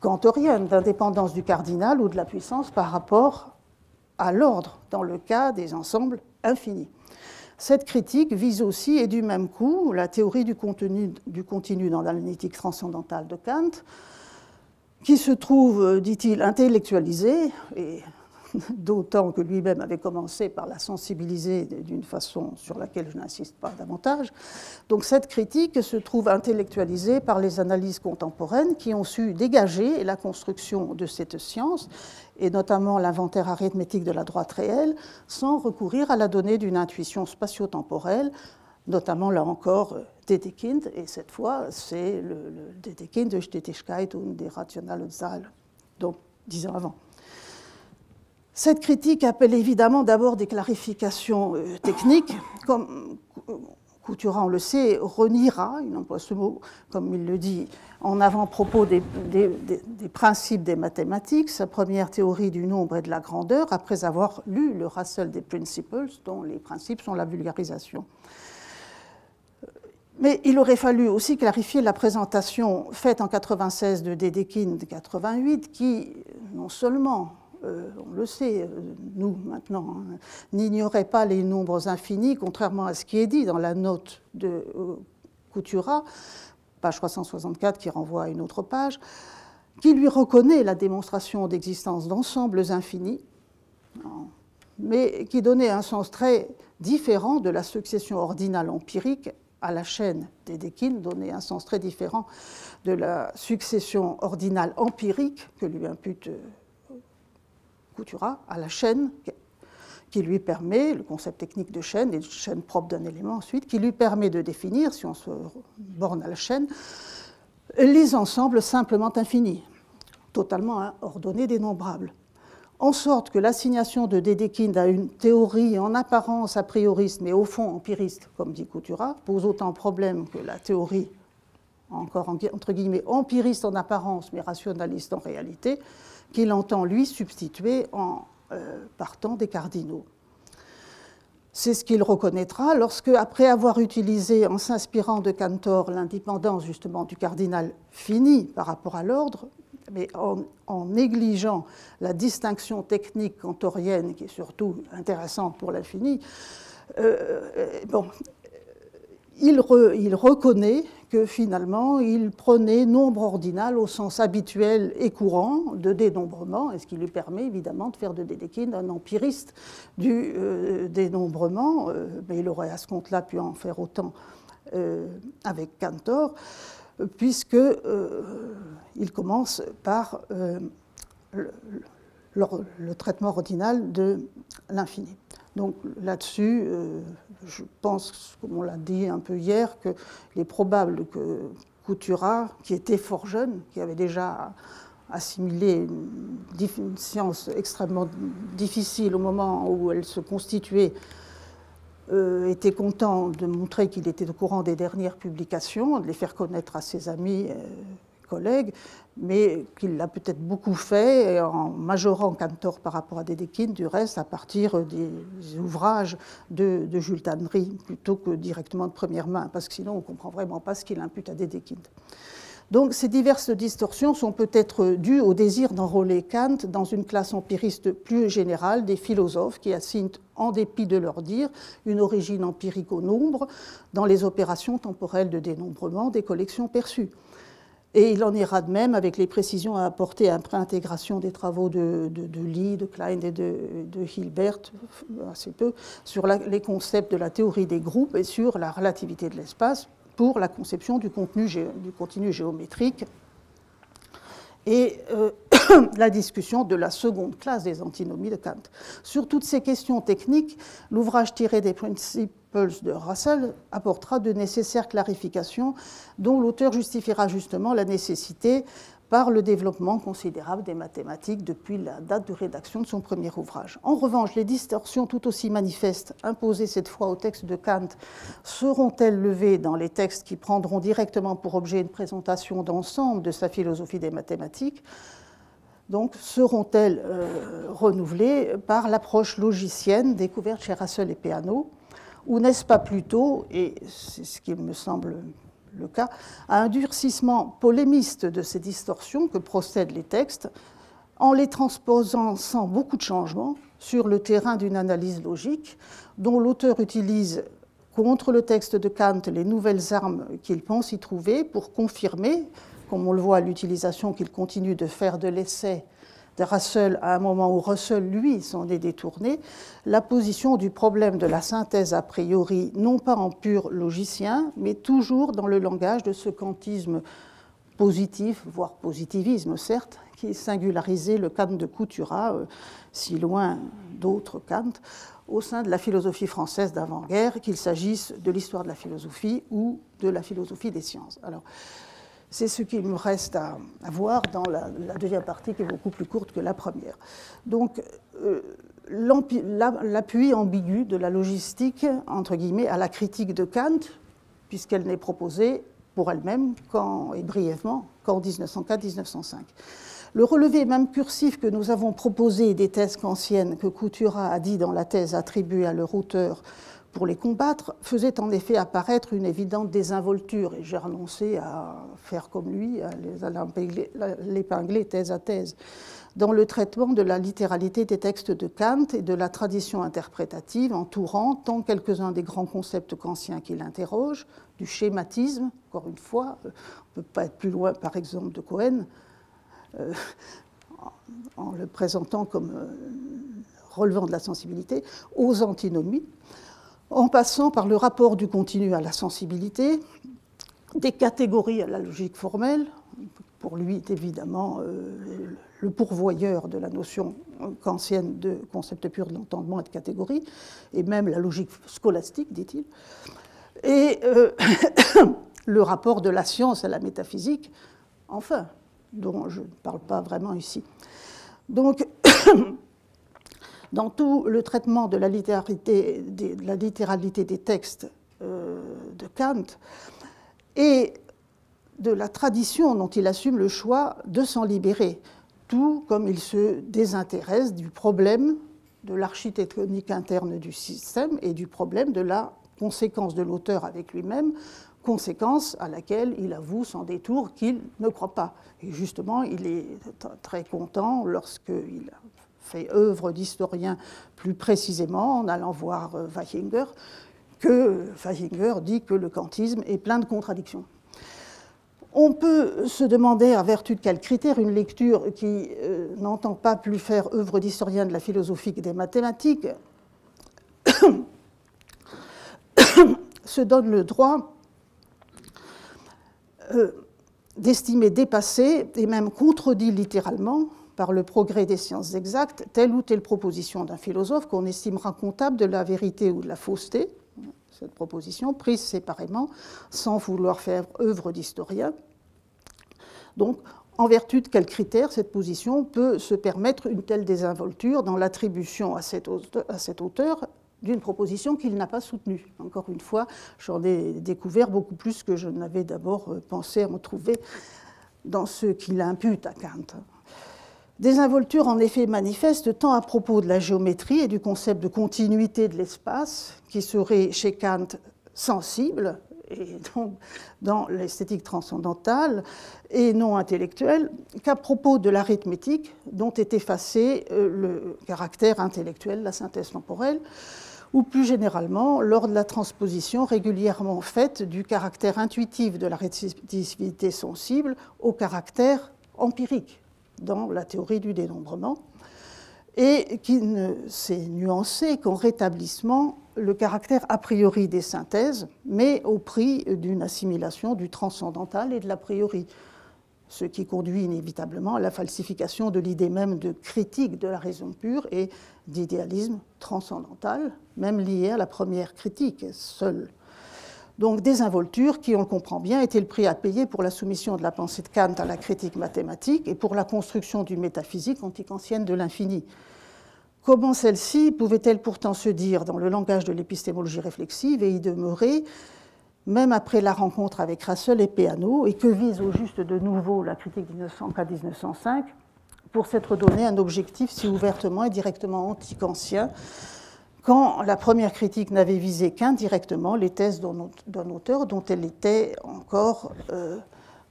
cantorienne d'indépendance du cardinal ou de la puissance par rapport à l'ordre dans le cas des ensembles infinis. Cette critique vise aussi, et du même coup, la théorie du continu dans l'analytique transcendantale de Kant, qui se trouve, dit-il, intellectualisée, et d'autant que lui-même avait commencé par la sensibiliser d'une façon sur laquelle je n'insiste pas davantage. Donc cette critique se trouve intellectualisée par les analyses contemporaines qui ont su dégager la construction de cette science, et notamment l'inventaire arithmétique de la droite réelle, sans recourir à la donnée d'une intuition spatio-temporelle, notamment là encore Dedekind, et cette fois c'est le Dedekind de Stetigkeit und der rationalen Zahl, donc 10 ans avant. Cette critique appelle évidemment d'abord des clarifications techniques, comme Couturat, on le sait, reniera, il emploie ce mot comme il le dit, en avant-propos des principes des mathématiques, sa première théorie du nombre et de la grandeur, après avoir lu le Russell des Principles, dont les principes sont la vulgarisation. Mais il aurait fallu aussi clarifier la présentation faite en 96 de Dedekind 88, qui non seulement on le sait, nous maintenant, n'ignorait pas les nombres infinis, contrairement à ce qui est dit dans la note de Couturat, page 364, qui renvoie à une autre page, qui lui reconnaît la démonstration d'existence d'ensembles infinis, mais qui donnait un sens très différent de la succession ordinale empirique à la chaîne. Dedekind donnait un sens très différent de la succession ordinale empirique que lui impute Couturat à la chaîne qui lui permet, le concept technique de chaîne et de chaîne propre d'un élément ensuite, qui lui permet de définir, si on se borne à la chaîne, les ensembles simplement infinis, totalement ordonnés, dénombrables. En sorte que l'assignation de Dedekind à une théorie en apparence a prioriste, mais au fond empiriste, comme dit Couturat, pose autant de problèmes que la théorie, encore entre guillemets, empiriste en apparence, mais rationaliste en réalité, qu'il entend lui substituer en partant des cardinaux. C'est ce qu'il reconnaîtra lorsque, après avoir utilisé, en s'inspirant de Cantor, l'indépendance justement du cardinal fini par rapport à l'ordre, mais en négligeant la distinction technique cantorienne, qui est surtout intéressante pour l'infini, il reconnaît que finalement, il prenait nombre ordinal au sens habituel et courant de dénombrement, et ce qui lui permet évidemment de faire de Dedekind un empiriste du dénombrement, mais il aurait à ce compte-là pu en faire autant avec Cantor, puisqu'il commence par le traitement ordinal de l'infini. Donc là-dessus, je pense, comme on l'a dit un peu hier, qu'il est probable que Couturat, qui était fort jeune, qui avait déjà assimilé une science extrêmement difficile au moment où elle se constituait, était content de montrer qu'il était au courant des dernières publications, de les faire connaître à ses amis, collègues, mais qu'il l'a peut-être beaucoup fait en majorant Cantor par rapport à Dedekind, du reste, à partir des ouvrages de Jules Tannery, plutôt que directement de première main, parce que sinon on ne comprend vraiment pas ce qu'il impute à Dedekind. Donc ces diverses distorsions sont peut-être dues au désir d'enrôler Kant dans une classe empiriste plus générale des philosophes qui assignent, en dépit de leur dire, une origine empirique au nombre dans les opérations temporelles de dénombrement des collections perçues. Et il en ira de même avec les précisions à apporter après intégration des travaux de Lie, de Klein et de Hilbert, assez peu, sur les concepts de la théorie des groupes et sur la relativité de l'espace pour la conception du continu géométrique. Et la discussion de la seconde classe des antinomies de Kant. Sur toutes ces questions techniques, l'ouvrage tiré des Principles de Russell apportera de nécessaires clarifications dont l'auteur justifiera justement la nécessité par le développement considérable des mathématiques depuis la date de rédaction de son premier ouvrage. En revanche, les distorsions tout aussi manifestes imposées cette fois au texte de Kant seront-elles levées dans les textes qui prendront directement pour objet une présentation d'ensemble de sa philosophie des mathématiques? Donc, seront-elles renouvelées par l'approche logicienne découverte chez Russell et Peano, ou n'est-ce pas plutôt, et c'est ce qui me semble le cas, à un durcissement polémiste de ces distorsions que procèdent les textes, en les transposant sans beaucoup de changements sur le terrain d'une analyse logique, dont l'auteur utilise contre le texte de Kant les nouvelles armes qu'il pense y trouver pour confirmer, comme on le voit à l'utilisation qu'il continue de faire de l'essai de Russell à un moment où Russell, lui, s'en est détourné, la position du problème de la synthèse a priori, non pas en pur logicien, mais toujours dans le langage de ce kantisme positif, voire positivisme, certes, qui singularisait le Kant de Couturat, si loin d'autres Kant, au sein de la philosophie française d'avant-guerre, qu'il s'agisse de l'histoire de la philosophie ou de la philosophie des sciences. Alors, c'est ce qu'il me reste à voir dans la deuxième partie, qui est beaucoup plus courte que la première. Donc, l'appui ambigu de la logistique, entre guillemets, à la critique de Kant, puisqu'elle n'est proposée pour elle-même, et brièvement, qu'en 1904-1905. Le relevé même cursif que nous avons proposé des thèses kantiennes que Couturat a dit dans la thèse attribuée à leur auteur pour les combattre, faisait en effet apparaître une évidente désinvolture, et j'ai renoncé à faire comme lui, à l'épingler thèse à thèse, dans le traitement de la littéralité des textes de Kant et de la tradition interprétative entourant tant quelques-uns des grands concepts kantiens qu'il interroge, du schématisme, encore une fois, on ne peut pas être plus loin par exemple de Cohen, en le présentant comme relevant de la sensibilité, aux antinomies, en passant par le rapport du continu à la sensibilité, des catégories à la logique formelle, pour lui est évidemment le pourvoyeur de la notion kantienne de concept pur de l'entendement et de catégorie, et même la logique scolastique, dit-il, et le rapport de la science à la métaphysique, enfin, dont je ne parle pas vraiment ici. Donc, dans tout le traitement de la littéralité des textes de Kant et de la tradition dont il assume le choix de s'en libérer, tout comme il se désintéresse du problème de l'architectonique interne du système et du problème de la conséquence de l'auteur avec lui-même, conséquence à laquelle il avoue sans détour qu'il ne croit pas. Et justement, il est très content lorsqu'il fait œuvre d'historien plus précisément, en allant voir Weichinger, que Weichinger dit que le kantisme est plein de contradictions. On peut se demander à vertu de quels critères une lecture qui n'entend pas plus faire œuvre d'historien de la philosophie que des mathématiques se donne le droit d'estimer dépassé et même contredit littéralement par le progrès des sciences exactes telle ou telle proposition d'un philosophe qu'on estimera comptable de la vérité ou de la fausseté, cette proposition prise séparément sans vouloir faire œuvre d'historien. Donc, en vertu de quels critères cette position peut se permettre une telle désinvolture dans l'attribution à cet auteur d'une proposition qu'il n'a pas soutenue. Encore une fois, j'en ai découvert beaucoup plus que je n'avais d'abord pensé à me trouver dans ce qu'il impute à Kant. Désinvolture en effet manifeste tant à propos de la géométrie et du concept de continuité de l'espace, qui serait chez Kant sensible, et donc dans l'esthétique transcendantale et non intellectuelle, qu'à propos de l'arithmétique, dont est effacé le caractère intellectuel, la synthèse temporelle, ou plus généralement lors de la transposition régulièrement faite du caractère intuitif de la réciprocité sensible au caractère empirique dans la théorie du dénombrement, et qui ne s'est nuancé qu'en rétablissement le caractère a priori des synthèses, mais au prix d'une assimilation du transcendantal et de l'a priori. ce qui conduit inévitablement à la falsification de l'idée même de critique de la raison pure et d'idéalisme transcendantal, même lié à la première critique seule. Donc désinvolture qui, on le comprend bien, était le prix à payer pour la soumission de la pensée de Kant à la critique mathématique et pour la construction d'une métaphysique antikantienne de l'infini. Comment celle-ci pouvait-elle pourtant se dire dans le langage de l'épistémologie réflexive et y demeurer même après la rencontre avec Russell et Peano, et que vise au juste de nouveau la critique 1904-1905 pour s'être donné un objectif si ouvertement et directement anti-kantien, quand la première critique n'avait visé qu'indirectement les thèses d'un auteur dont elle était encore,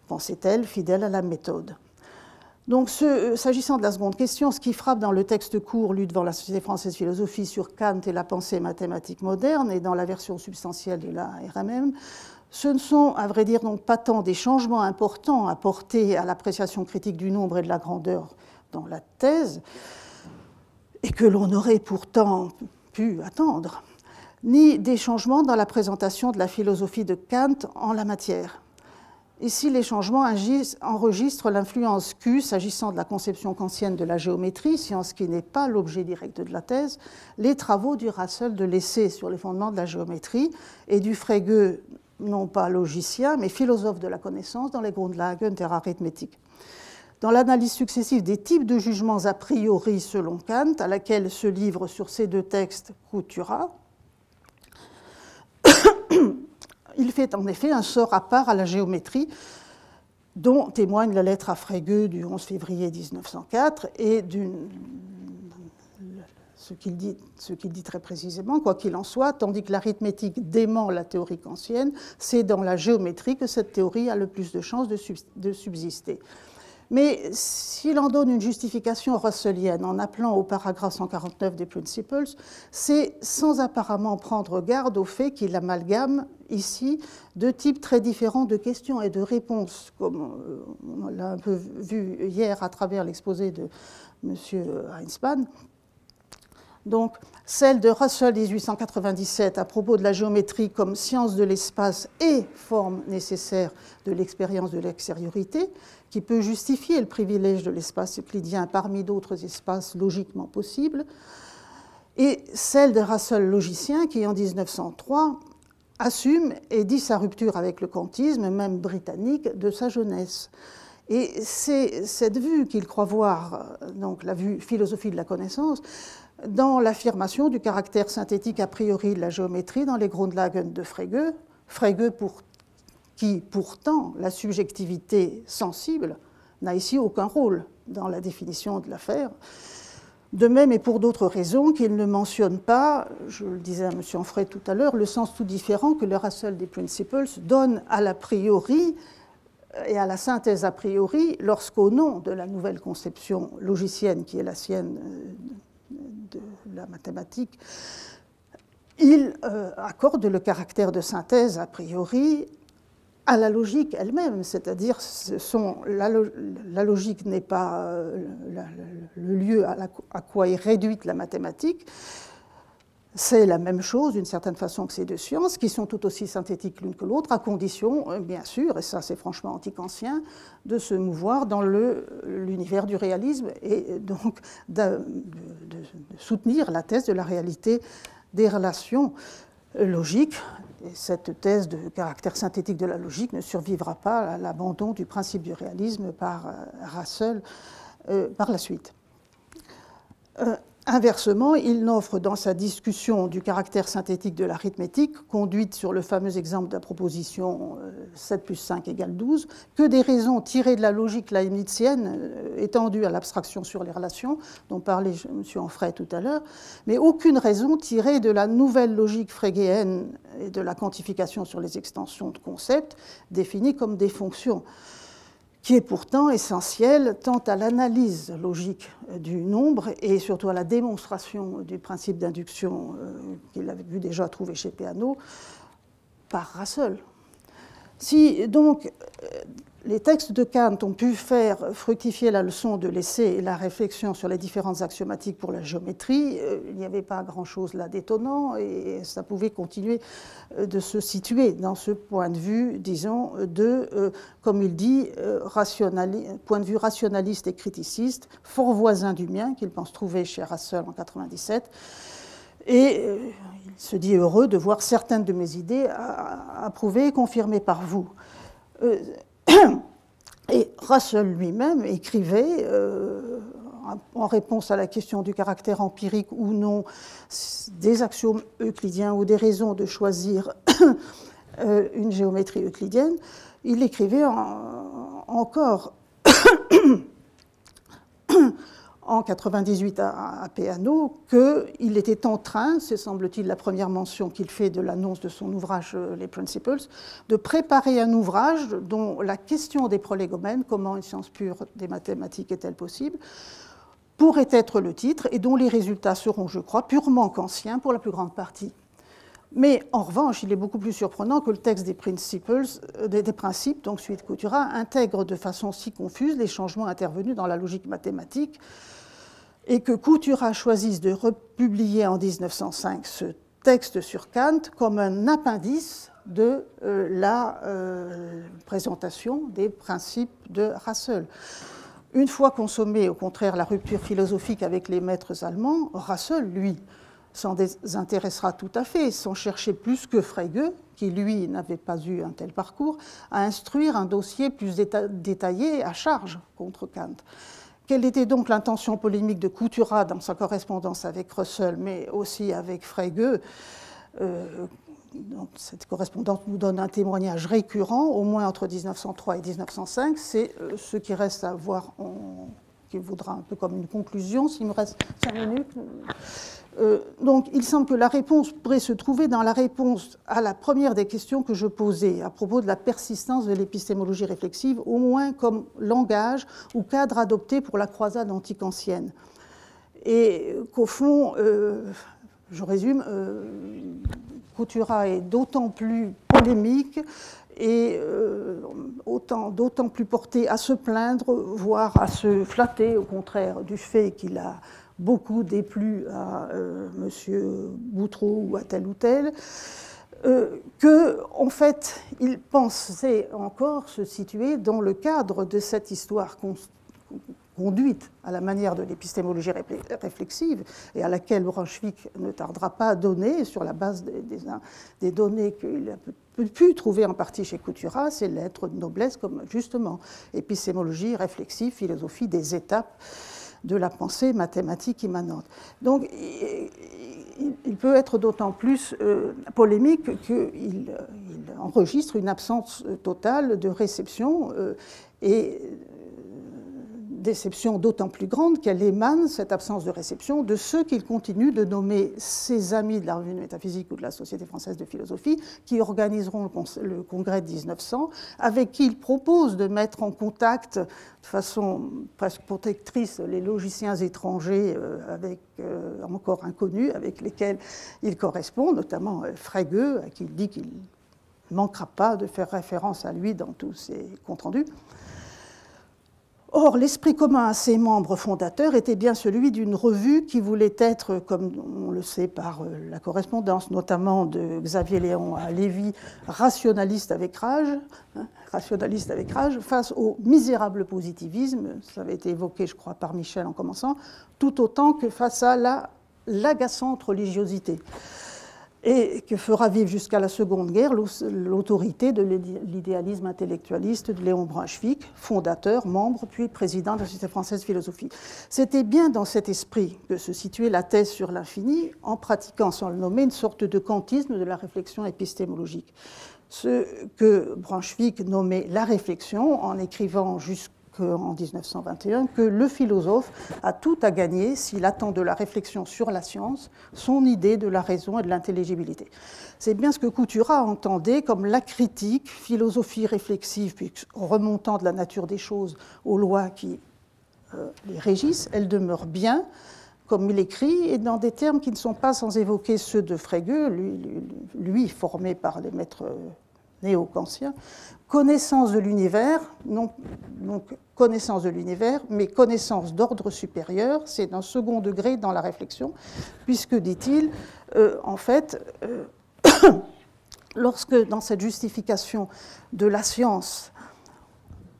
pensait-elle, fidèle à la méthode. Donc, s'agissant de la seconde question, ce qui frappe dans le texte court lu devant la Société française de philosophie sur Kant et la pensée mathématique moderne, et dans la version substantielle de la RMM, ce ne sont, à vrai dire, donc pas tant des changements importants apportés à l'appréciation critique du nombre et de la grandeur dans la thèse, et que l'on aurait pourtant pu attendre, ni des changements dans la présentation de la philosophie de Kant en la matière. Ici, les changements enregistrent l'influence qu'eut, s'agissant de la conception kantienne de la géométrie, science qui n'est pas l'objet direct de la thèse, les travaux du Russell de l'essai sur les fondements de la géométrie et du Frege, non pas logicien, mais philosophe de la connaissance dans les Grundlagen der Arithmetik. Dans l'analyse successive des types de jugements a priori selon Kant, à laquelle se livre sur ces deux textes Coutura, il fait en effet un sort à part à la géométrie, dont témoigne la lettre à Frege du 11 février 1904, et ce qu'il dit très précisément, quoi qu'il en soit, tandis que l'arithmétique dément la théorie kantienne, c'est dans la géométrie que cette théorie a le plus de chances de subsister. Mais s'il en donne une justification russellienne en appelant au paragraphe 149 des Principles, c'est sans apparemment prendre garde au fait qu'il amalgame ici deux types très différents de questions et de réponses, comme on l'a un peu vu hier à travers l'exposé de M. Heinzmann. Donc, celle de Russell 1897 à propos de la géométrie comme science de l'espace et forme nécessaire de l'expérience de l'extériorité, qui peut justifier le privilège de l'espace euclidien parmi d'autres espaces logiquement possibles, et celle de Russell logicien qui, en 1903, assume et dit sa rupture avec le kantisme, même britannique, de sa jeunesse. Et c'est cette vue qu'il croit voir, donc la vue philosophie de la connaissance, dans l'affirmation du caractère synthétique a priori de la géométrie dans les Grundlagen de Frege, qui pourtant la subjectivité sensible n'a ici aucun rôle dans la définition de l'affaire. De même, et pour d'autres raisons, qu'il ne mentionne pas, je le disais à M. Onfray tout à l'heure, le sens tout différent que le Russell des Principles donne à l'a priori et à la synthèse a priori lorsqu'au nom de la nouvelle conception logicienne qui est la sienne de la mathématique, il accorde le caractère de synthèse a priori à la logique elle-même, c'est-à-dire la logique n'est pas le lieu à quoi est réduite la mathématique, c'est la même chose d'une certaine façon que ces deux sciences, qui sont tout aussi synthétiques l'une que l'autre, à condition, bien sûr, et ça c'est franchement anti-kantien, de se mouvoir dans l'univers du réalisme et donc de soutenir la thèse de la réalité des relations logiques. Et cette thèse de caractère synthétique de la logique ne survivra pas à l'abandon du principe du réalisme par Russell par la suite. Inversement, il n'offre dans sa discussion du caractère synthétique de l'arithmétique, conduite sur le fameux exemple de la proposition 7 plus 5 égale 12, que des raisons tirées de la logique leibnizienne, étendue à l'abstraction sur les relations, dont parlait M. Onfray tout à l'heure, mais aucune raison tirée de la nouvelle logique frégéenne et de la quantification sur les extensions de concepts définies comme des fonctions, qui est pourtant essentiel tant à l'analyse logique du nombre et surtout à la démonstration du principe d'induction qu'il avait vu déjà trouvé chez Peano par Russell. Si donc les textes de Kant ont pu faire fructifier la leçon de l'essai et la réflexion sur les différentes axiomatiques pour la géométrie, il n'y avait pas grand-chose là d'étonnant et ça pouvait continuer de se situer dans ce point de vue, disons, comme il dit, point de vue rationaliste et criticiste, fort voisin du mien, qu'il pense trouver chez Russell en 1997. Et il se dit heureux de voir certaines de mes idées approuvées et confirmées par vous. Et Russell lui-même écrivait, en réponse à la question du caractère empirique ou non des axiomes euclidiens ou des raisons de choisir une géométrie euclidienne, il écrivait encore en 1998 à Peano qu'il était en train, c'est semble-t-il la première mention qu'il fait de l'annonce de son ouvrage Les Principles, de préparer un ouvrage dont la question des prolégomènes, comment une science pure des mathématiques est-elle possible, pourrait être le titre et dont les résultats seront, je crois, purement kantiens pour la plus grande partie. Mais en revanche, il est beaucoup plus surprenant que le texte des principes, donc suite Couturat, intègre de façon si confuse les changements intervenus dans la logique mathématique et que Couturat choisisse de republier en 1905 ce texte sur Kant comme un appendice de la présentation des principes de Russell. Une fois consommée, au contraire, la rupture philosophique avec les maîtres allemands, Russell, lui, s'en désintéressera tout à fait, sans chercher plus que Frege, qui lui n'avait pas eu un tel parcours, à instruire un dossier plus détaillé à charge contre Kant. Quelle était donc l'intention polémique de Couturat dans sa correspondance avec Russell, mais aussi avec Frege? Cette correspondance nous donne un témoignage récurrent, au moins entre 1903 et 1905. C'est ce qui reste à voir, qui vaudra un peu comme une conclusion, s'il me reste 5 minutes. Donc, il semble que la réponse pourrait se trouver dans la réponse à la première des questions que je posais à propos de la persistance de l'épistémologie réflexive, au moins comme langage ou cadre adopté pour la croisade antikantienne. Et qu'au fond, je résume, Couturat est d'autant plus polémique et d'autant plus porté à se plaindre, voire à se flatter, au contraire, du fait qu'il a beaucoup déplu à M. Boutreau ou à tel ou tel, qu'en fait, il pensait encore se situer dans le cadre de cette histoire conduite à la manière de l'épistémologie réflexive et à laquelle Braunschweig ne tardera pas à donner sur la base des données qu'il a pu trouver en partie chez Couturat, ces lettres de noblesse comme justement épistémologie réflexive, philosophie des étapes de la pensée mathématique immanente. Donc, il peut être d'autant plus polémique qu'il enregistre une absence totale de réception et déception d'autant plus grande qu'elle émane, cette absence de réception, de ceux qu'il continue de nommer ses amis de la Revue de métaphysique ou de la Société française de philosophie, qui organiseront le congrès de 1900, avec qui il propose de mettre en contact de façon presque protectrice les logiciens étrangers encore inconnus, avec lesquels il correspond, notamment Frege, à qui il dit qu'il ne manquera pas de faire référence à lui dans tous ses comptes rendus. Or, l'esprit commun à ses membres fondateurs était bien celui d'une revue qui voulait être, comme on le sait par la correspondance, notamment de Xavier Léon à Lévy, rationaliste avec rage, face au misérable positivisme, ça avait été évoqué, je crois, par Michel en commençant, tout autant que face à l'agaçante religiosité. Et que fera vivre jusqu'à la Seconde Guerre l'autorité de l'idéalisme intellectualiste de Léon Braunschweig, fondateur, membre, puis président de la Société française de philosophie. C'était bien dans cet esprit que se situait la thèse sur l'infini, en pratiquant, sans le nommer, une sorte de kantisme de la réflexion épistémologique. Ce que Braunschweig nommait la réflexion, en écrivant jusqu'en 1921, que le philosophe a tout à gagner s'il attend de la réflexion sur la science son idée de la raison et de l'intelligibilité. C'est bien ce que Couturat entendait comme la critique, philosophie réflexive, puis remontant de la nature des choses aux lois qui les régissent, elle demeure bien, comme il écrit, et dans des termes qui ne sont pas sans évoquer ceux de Frege, lui formé par les maîtres néo-kantien, connaissance de l'univers, non donc connaissance de l'univers, mais connaissance d'ordre supérieur, c'est d'un second degré dans la réflexion, puisque, dit-il, en fait, lorsque dans cette justification de la science,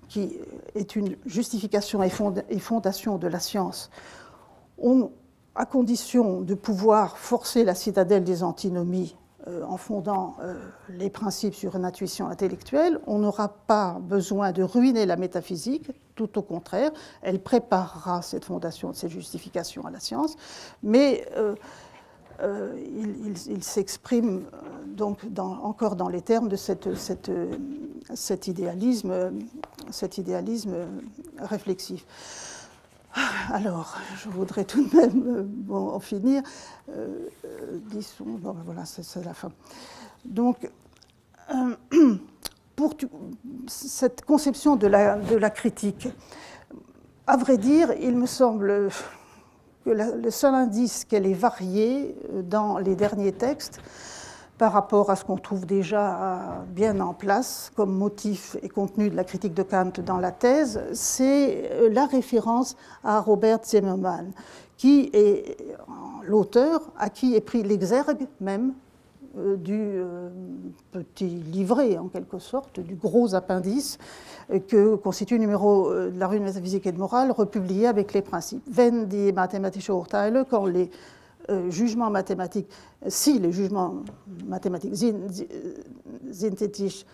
qui est une justification et fondation de la science, à condition de pouvoir forcer la citadelle des antinomies en fondant les principes sur une intuition intellectuelle, on n'aura pas besoin de ruiner la métaphysique, tout au contraire, elle préparera cette fondation, cette justification à la science, mais il s'exprime donc encore dans les termes de cet idéalisme réflexif. Alors, je voudrais tout de même en finir. Disons, bon, voilà, c'est la fin. Donc, pour cette conception de la critique, à vrai dire, il me semble que le seul indice qu'elle est variée dans les derniers textes par rapport à ce qu'on trouve déjà bien en place comme motif et contenu de la critique de Kant dans la thèse, c'est la référence à Robert Zimmermann, qui est l'auteur à qui est pris l'exergue même du petit livret, en quelque sorte, du gros appendice que constitue le numéro de la Revue de métaphysique et de morale, republié avec les principes. Wenn die mathematische Urteile, quand les jugements mathématiques, si les jugements mathématiques synthétiques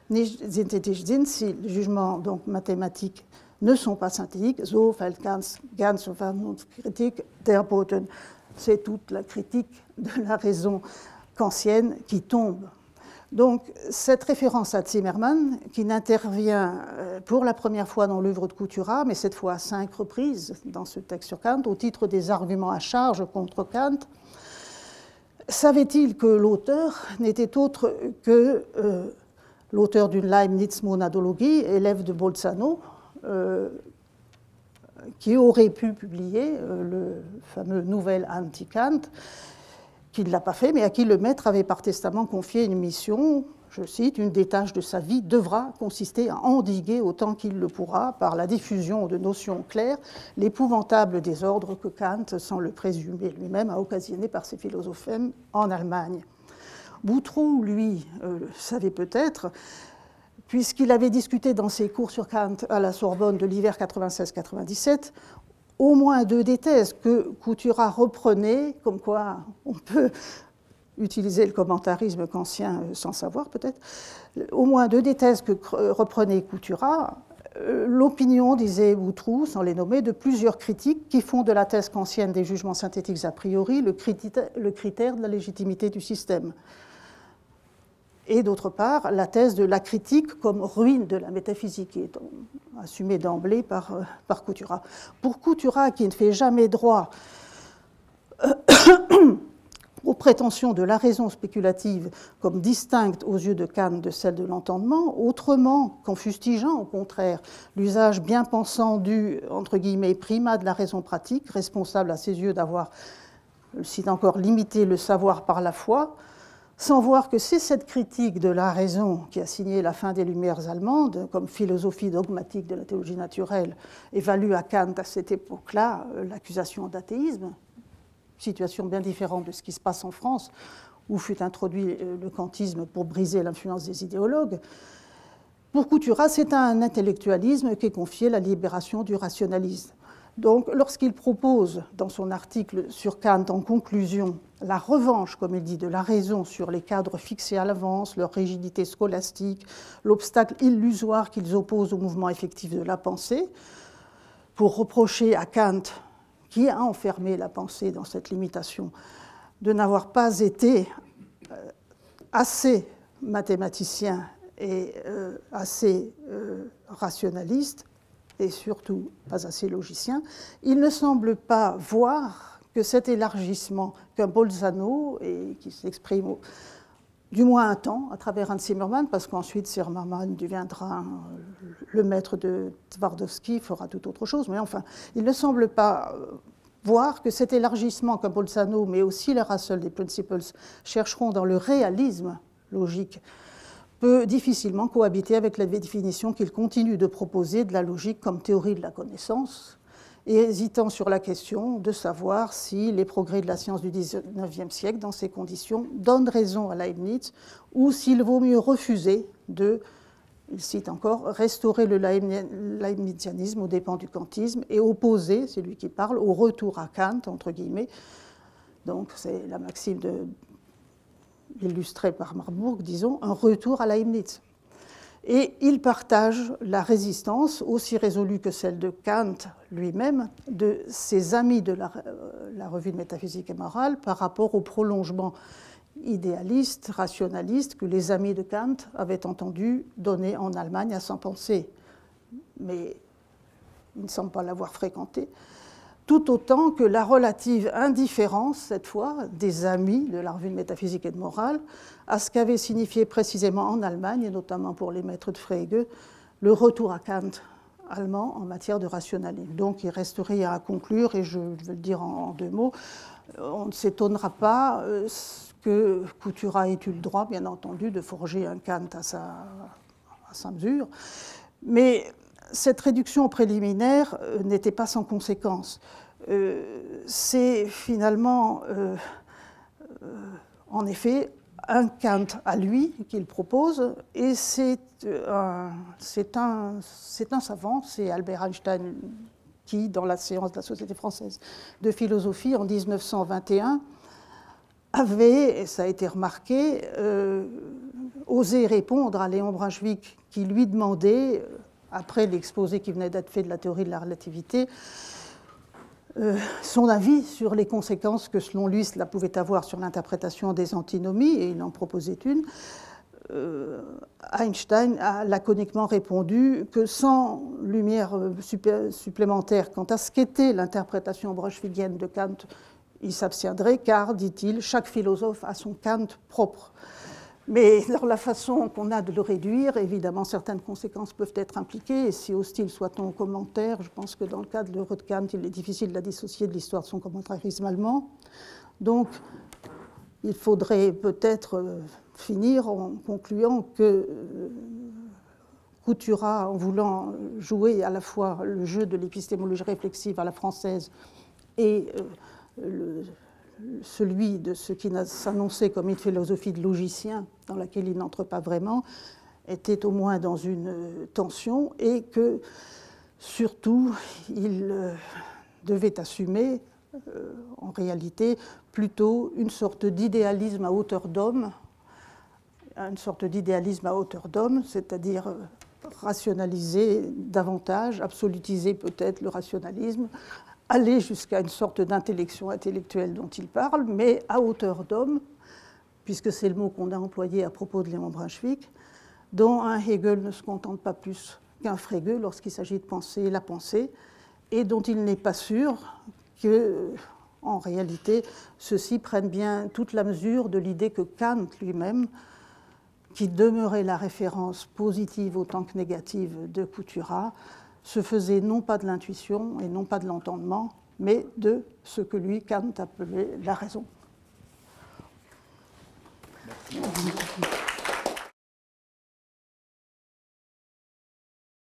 sind, si les jugements donc, mathématiques ne sont pas synthétiques, so fällt ganze Vernunftkritik der Boden. C'est toute la critique de la raison kantienne qui tombe. Donc, cette référence à Zimmermann, qui n'intervient pour la première fois dans l'œuvre de Couturat, mais cette fois à 5 reprises dans ce texte sur Kant, au titre des arguments à charge contre Kant, savait-il que l'auteur n'était autre que l'auteur d'une Leibniz-monadologie, élève de Bolzano, qui aurait pu publier le fameux Nouvelle anti-Kant, qui ne l'a pas fait, mais à qui le maître avait par testament confié une mission, je cite, « Une des tâches de sa vie devra consister à endiguer autant qu'il le pourra, par la diffusion de notions claires, l'épouvantable désordre que Kant, sans le présumer lui-même, a occasionné par ses philosophèmes en Allemagne. » Boutroux, lui, le savait peut-être, puisqu'il avait discuté dans ses cours sur Kant à la Sorbonne de l'hiver 96-97, au moins 2 des thèses que Couturat reprenait, comme quoi on peut utiliser le commentarisme kantien sans savoir peut-être, au moins 2 des thèses que reprenait Couturat, l'opinion, disait Boutroux, sans les nommer, de plusieurs critiques qui font de la thèse kantienne des jugements synthétiques a priori le critère de la légitimité du système. Et d'autre part, la thèse de la critique comme ruine de la métaphysique, qui est assumée d'emblée par Couturat. Pour Couturat, qui ne fait jamais droit aux prétentions de la raison spéculative comme distincte aux yeux de Kant de celle de l'entendement, autrement qu'en fustigeant, au contraire, l'usage bien pensant du, entre guillemets, primat de la raison pratique, responsable à ses yeux d'avoir, je cite encore, limité le savoir par la foi, sans voir que c'est cette critique de la raison qui a signé la fin des Lumières allemandes, comme philosophie dogmatique de la théologie naturelle, évalue à Kant à cette époque-là l'accusation d'athéisme, situation bien différente de ce qui se passe en France, où fut introduit le kantisme pour briser l'influence des idéologues. Pour Couturat, c'est à un intellectualisme qu'est confiée la libération du rationalisme. Donc, lorsqu'il propose, dans son article sur Kant, en conclusion, la revanche, comme il dit, de la raison sur les cadres fixés à l'avance, leur rigidité scolastique, l'obstacle illusoire qu'ils opposent au mouvement effectif de la pensée, pour reprocher à Kant, qui a enfermé la pensée dans cette limitation, de n'avoir pas été assez mathématicien et assez rationaliste, et surtout pas assez logicien, il ne semble pas voir que cet élargissement qu'un Bolzano, et qui s'exprime du moins un temps à travers un Zimmermann, parce qu'ensuite Zimmermann deviendra le maître de Twardowski, fera tout autre chose, mais enfin, il ne semble pas voir que cet élargissement qu'un Bolzano, mais aussi les Russell des Principles, chercheront dans le réalisme logique peut difficilement cohabiter avec la définition qu'il continue de proposer de la logique comme théorie de la connaissance, et hésitant sur la question de savoir si les progrès de la science du XIXe siècle, dans ces conditions, donnent raison à Leibniz, ou s'il vaut mieux refuser de, il cite encore, restaurer le leibnizianisme aux dépens du kantisme et opposer, c'est lui qui parle, au retour à Kant, entre guillemets. Donc c'est la maxime illustrée par Marburg, disons, un retour à Leibniz. Et il partage la résistance, aussi résolue que celle de Kant lui-même, de ses amis de la revue de métaphysique et morale par rapport au prolongement idéaliste, rationaliste que les amis de Kant avaient entendu donner en Allemagne à sa pensée. Mais il ne semble pas l'avoir fréquenté. Tout autant que la relative indifférence, cette fois, des amis de la revue de métaphysique et de morale à ce qu'avait signifié précisément en Allemagne, et notamment pour les maîtres de Frege, le retour à Kant allemand en matière de rationalisme. Donc il resterait à conclure, et je vais le dire en 2 mots, on ne s'étonnera pas que Couturat ait eu le droit, bien entendu, de forger un Kant à sa mesure, mais cette réduction préliminaire n'était pas sans conséquence. C'est finalement, en effet, un Kant à lui qu'il propose, et c'est un savant, c'est Albert Einstein, qui, dans la séance de la Société française de philosophie en 1921, avait, et ça a été remarqué, osé répondre à Léon Brunswick qui lui demandait, après l'exposé qui venait d'être fait de la théorie de la relativité, son avis sur les conséquences que, selon lui, cela pouvait avoir sur l'interprétation des antinomies, et il en proposait une. Einstein a laconiquement répondu que sans lumière supplémentaire quant à ce qu'était l'interprétation brunswickienne de Kant, il s'abstiendrait, car, dit-il, chaque philosophe a son Kant propre. Mais dans la façon qu'on a de le réduire, évidemment, certaines conséquences peuvent être impliquées, et si hostile soit-on aux commentaires, je pense que dans le cas de l'heureux de Kant, il est difficile de la dissocier de l'histoire de son commentarisme allemand. Donc, il faudrait peut-être finir en concluant que Couturat, en voulant jouer à la fois le jeu de l'épistémologie réflexive à la française et celui de ce qui s'annonçait comme une philosophie de logicien, dans laquelle il n'entre pas vraiment, était au moins dans une tension, et que, surtout, il devait assumer, en réalité, plutôt une sorte d'idéalisme à hauteur d'homme, c'est-à-dire rationaliser davantage, absolutiser peut-être le rationalisme, aller jusqu'à une sorte d'intellection intellectuelle dont il parle, mais à hauteur d'homme, puisque c'est le mot qu'on a employé à propos de Léon Brunswick, dont un Hegel ne se contente pas plus qu'un Frege lorsqu'il s'agit de penser la pensée, et dont il n'est pas sûr que, en réalité, ceux-ci prennent bien toute la mesure de l'idée que Kant lui-même, qui demeurait la référence positive autant que négative de Couturat, se faisait non pas de l'intuition et non pas de l'entendement, mais de ce que lui, Kant, appelait la raison. Merci.